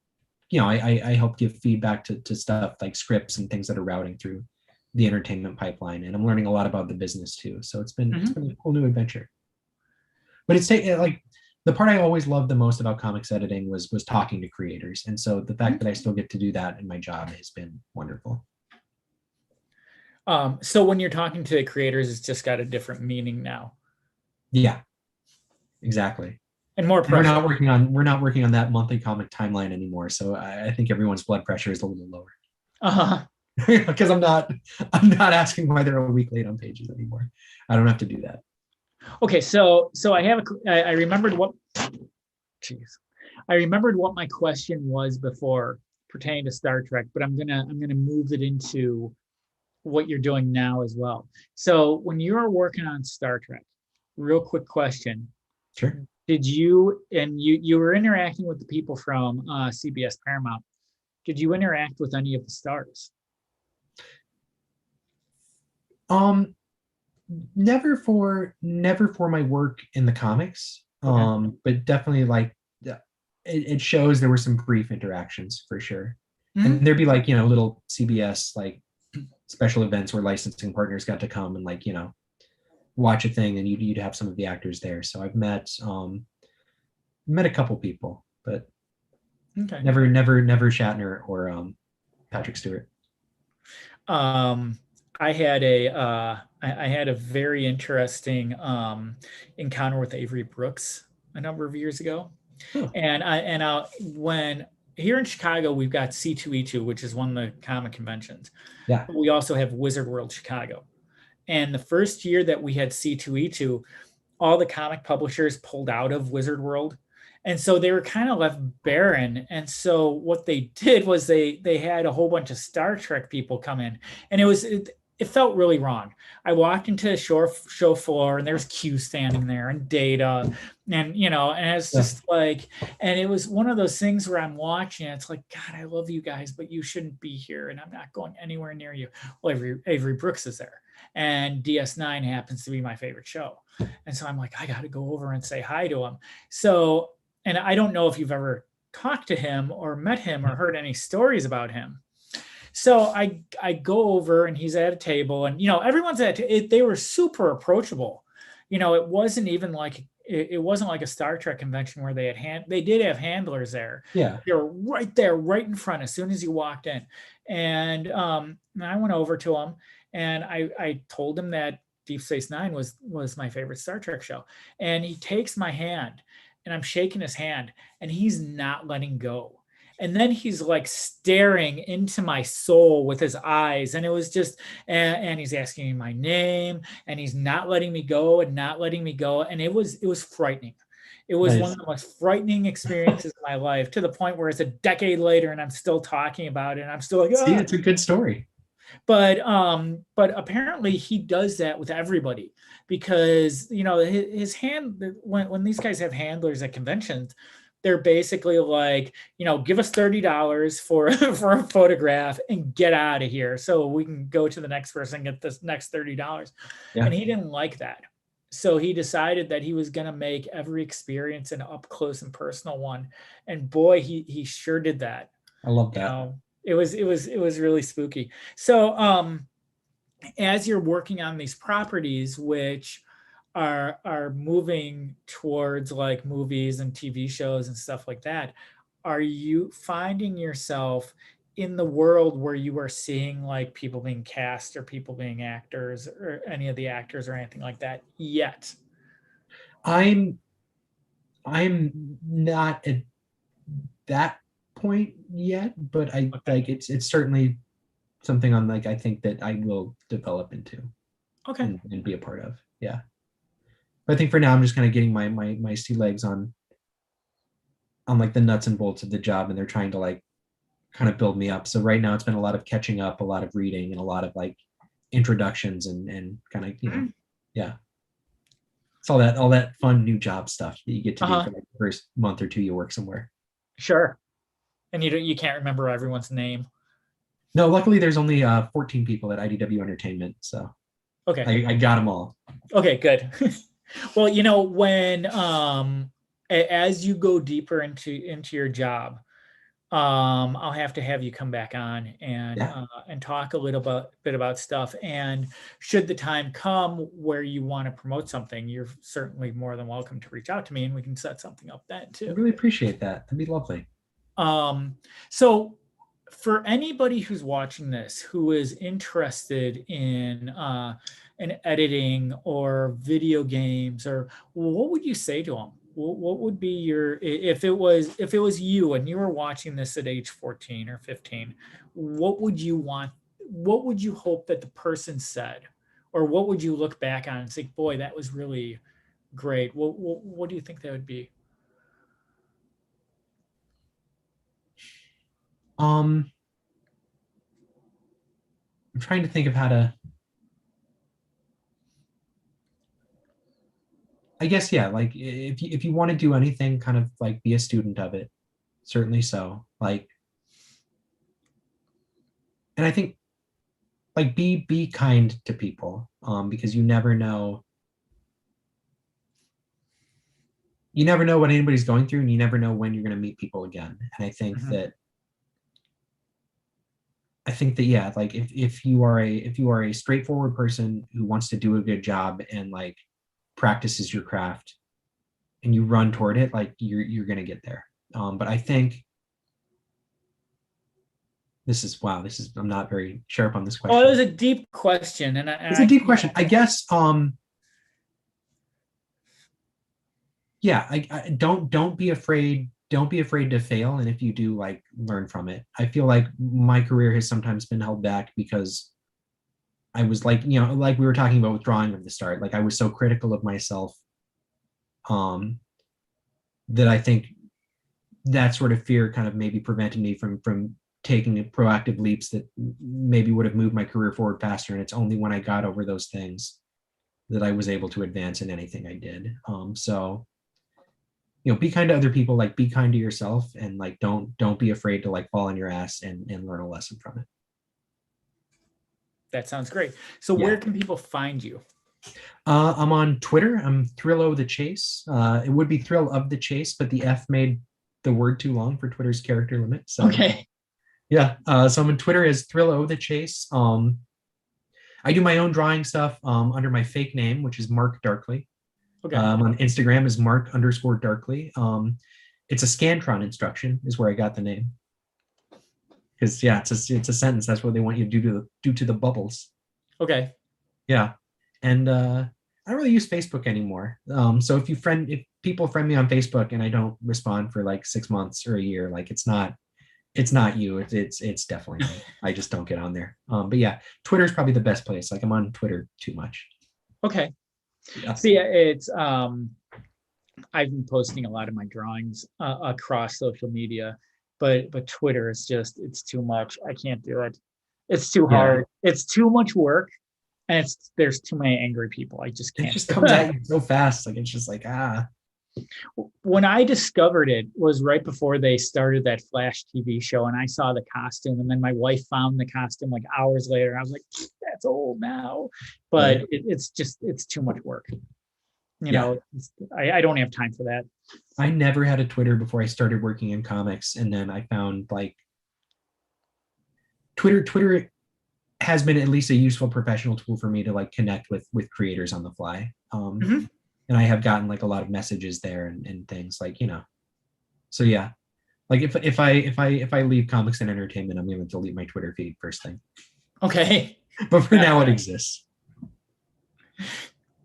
Speaker 2: I help give feedback to stuff like scripts and things that are routing through the entertainment pipeline, and I'm learning a lot about the business too. So it's been a cool new adventure. But it's like the part I always loved the most about comics editing was talking to creators, and so the fact that I still get to do that in my job has been wonderful.
Speaker 1: So when you're talking to the creators, it's just got a different meaning now.
Speaker 2: Yeah, exactly.
Speaker 1: And more pressure.
Speaker 2: We're not working on that monthly comic timeline anymore. So I think everyone's blood pressure is a little lower. Because I'm not asking why they're a week late on pages anymore. I don't have to do that.
Speaker 1: Okay, so I remembered what my question was before pertaining to Star Trek, but I'm gonna move it into what you're doing now as well. So when you were working on Star Trek, real quick question.
Speaker 2: Sure.
Speaker 1: Did you were interacting with the people from CBS Paramount? Did you interact with any of the stars?
Speaker 2: Never for my work in the comics.
Speaker 1: Okay.
Speaker 2: But definitely like it shows there were some brief interactions for sure. And there'd be like, little CBS like special events where licensing partners got to come and like, watch a thing, and you'd have some of the actors there. So I've met a couple people, but never Shatner or Patrick Stewart.
Speaker 1: I had a very interesting encounter with Avery Brooks a number of years ago. And when here in Chicago, we've got C2E2, which is one of the comic conventions.
Speaker 2: Yeah.
Speaker 1: But we also have Wizard World Chicago. And the first year that we had C2E2, all the comic publishers pulled out of Wizard World. And so they were kind of left barren. And so what they did was they had a whole bunch of Star Trek people come in. And it felt really wrong. I walked into the show floor, and there's Q standing there and Data, and and it's just like, and it was one of those things where I'm watching, it's like, God, I love you guys, but you shouldn't be here, and I'm not going anywhere near you. Well, Avery Brooks is there, and DS9 happens to be my favorite show, and so I'm like, I got to go over and say hi to him. So, and I don't know if you've ever talked to him or met him or heard any stories about him. So I go over, and he's at a table, and everyone's at it. They were super approachable. It wasn't even like it wasn't like a Star Trek convention where they did have handlers there.
Speaker 2: Yeah,
Speaker 1: they were right there, right in front as soon as you walked in. And I went over to him, and I told him that Deep Space Nine was my favorite Star Trek show. And he takes my hand, and I'm shaking his hand, and he's not letting go. And then he's like staring into my soul with his eyes. And it was just, and he's asking me my name, and he's not letting me go and not letting me go. And it was frightening. It was one of the most frightening experiences of my life, to the point where it's a decade later and I'm still talking about it. And I'm still like,
Speaker 2: See, it's a good story.
Speaker 1: But apparently he does that with everybody, because, his hand, when these guys have handlers at conventions, they're basically like, give us $30 for a photograph and get out of here so we can go to the next person and get this next $30. Yeah. And he didn't like that. So he decided that he was going to make every experience an up close and personal one. And boy, he sure did that.
Speaker 2: I love that.
Speaker 1: It was really spooky. So as you're working on these properties, which are moving towards like movies and TV shows and stuff like that, are you finding yourself in the world where you are seeing like people being cast or people being actors or any of the actors or anything like that yet?
Speaker 2: I'm not at that point yet, but like it's certainly something I'm like, I think that I will develop into.
Speaker 1: Okay.
Speaker 2: And be a part of. Yeah. I think for now I'm just kind of getting my sea legs on like the nuts and bolts of the job, and they're trying to like kind of build me up. So right now it's been a lot of catching up, a lot of reading, and a lot of like introductions and kind of yeah. It's all that fun new job stuff that you get to do for like the first month or two you work somewhere.
Speaker 1: Sure. And you can't remember everyone's name.
Speaker 2: No, luckily there's only 14 people at IDW Entertainment, so
Speaker 1: okay,
Speaker 2: I got them all.
Speaker 1: Okay, good. Well, when as you go deeper into your job, I'll have to have you come back on
Speaker 2: Yeah.
Speaker 1: and talk a little bit about stuff. And should the time come where you want to promote something, you're certainly more than welcome to reach out to me, and we can set something up then
Speaker 2: I
Speaker 1: too.
Speaker 2: really appreciate that. That'd be lovely.
Speaker 1: So for anybody who's watching this who is interested in editing or video games, or what would you say to them? What would be your, if it was you and you were watching this at age 14 or 15, what would you want? What would you hope that the person said, or what would you look back on and say, boy, that was really great? What do you think that would be?
Speaker 2: I'm trying to think of how to. I guess yeah, like if you want to do anything, kind of like be a student of it, certainly so. Like, and I think like be kind to people, because you never know what anybody's going through, and you never know when you're going to meet people again. And I think that yeah, like if you are a straightforward person who wants to do a good job and like practices your craft and you run toward it, like you're gonna get there. But I think this is I'm not very sharp on this question.
Speaker 1: Oh, it was a deep question, and
Speaker 2: It's a deep question. I guess yeah, I don't be afraid. Don't be afraid to fail, and if you do, like learn from it. I feel like my career has sometimes been held back because I was like, like we were talking about with drawing at the start, like I was so critical of myself, um, that I think that sort of fear kind of maybe prevented me from taking proactive leaps that maybe would have moved my career forward faster. And it's only when I got over those things that I was able to advance in anything I did. So be kind to other people, like be kind to yourself, and like don't be afraid to like fall on your ass and learn a lesson from it.
Speaker 1: That sounds great. So
Speaker 2: Yeah.
Speaker 1: where can people find you?
Speaker 2: I'm on Twitter. I'm Thrillo the Chase. It would be Thrill of the Chase, but the F made the word too long for Twitter's character limit. So
Speaker 1: Okay.
Speaker 2: yeah. So I'm on Twitter as Thrillo the Chase. I do my own drawing stuff under my fake name, which is Mark Darkly.
Speaker 1: Okay.
Speaker 2: On Instagram is Mark_Darkly. It's a Scantron instruction is where I got the name. Because yeah, it's a sentence. That's what they want you to do to the bubbles.
Speaker 1: Okay.
Speaker 2: Yeah. And I don't really use Facebook anymore. So if people friend me on Facebook and I don't respond for like 6 months or a year, like it's not you. It's definitely me. I just don't get on there. But yeah, Twitter is probably the best place. Like I'm on Twitter too much.
Speaker 1: Okay.
Speaker 2: Yeah.
Speaker 1: See, it's I've been posting a lot of my drawings across social media, but Twitter is just, it's too much. I can't do it. It's too hard. It's too much work, and there's too many angry people. I just
Speaker 2: It
Speaker 1: can't.
Speaker 2: just comes at you so fast. Like it's just like
Speaker 1: When I discovered it was right before they started that Flash TV show, and I saw the costume, and then my wife found the costume like hours later. I was like, that's old now, but
Speaker 2: Right.
Speaker 1: it's too much work.
Speaker 2: Yeah.
Speaker 1: I don't have time for that.
Speaker 2: I never had a Twitter before I started working in comics, and then I found like Twitter has been at least a useful professional tool for me to like connect with creators on the fly. And I have gotten like a lot of messages there and things like, so yeah, like if I leave comics and entertainment, I'm going to delete my Twitter feed first thing.
Speaker 1: Okay.
Speaker 2: But for now it exists.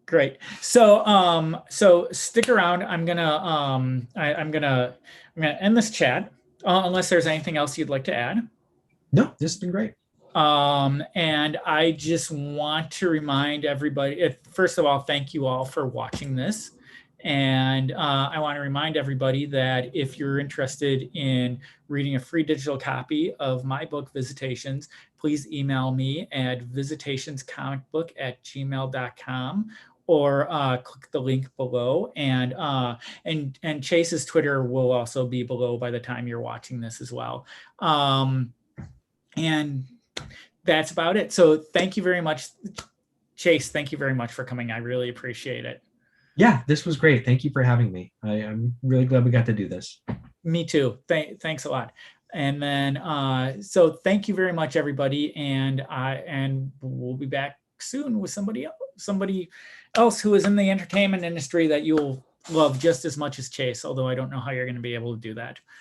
Speaker 1: Great. So stick around. I'm gonna end this chat unless there's anything else you'd like to add.
Speaker 2: No, this has been great.
Speaker 1: And I just want to remind everybody, first of all, thank you all for watching this. And I want to remind everybody that if you're interested in reading a free digital copy of my book, Visitations, please email me at visitationscomicbook@gmail.com, or click the link below. And Chase's Twitter will also be below by the time you're watching this as well. And that's about it. So thank you very much, Chase. Thank you very much for coming. I really appreciate it.
Speaker 2: Yeah, this was great. Thank you for having me. I'm really glad we got to do this.
Speaker 1: Me too. Thanks a lot. And then, so thank you very much, everybody. And we'll be back soon with somebody else who is in the entertainment industry that you'll love just as much as Chase, although I don't know how you're going to be able to do that.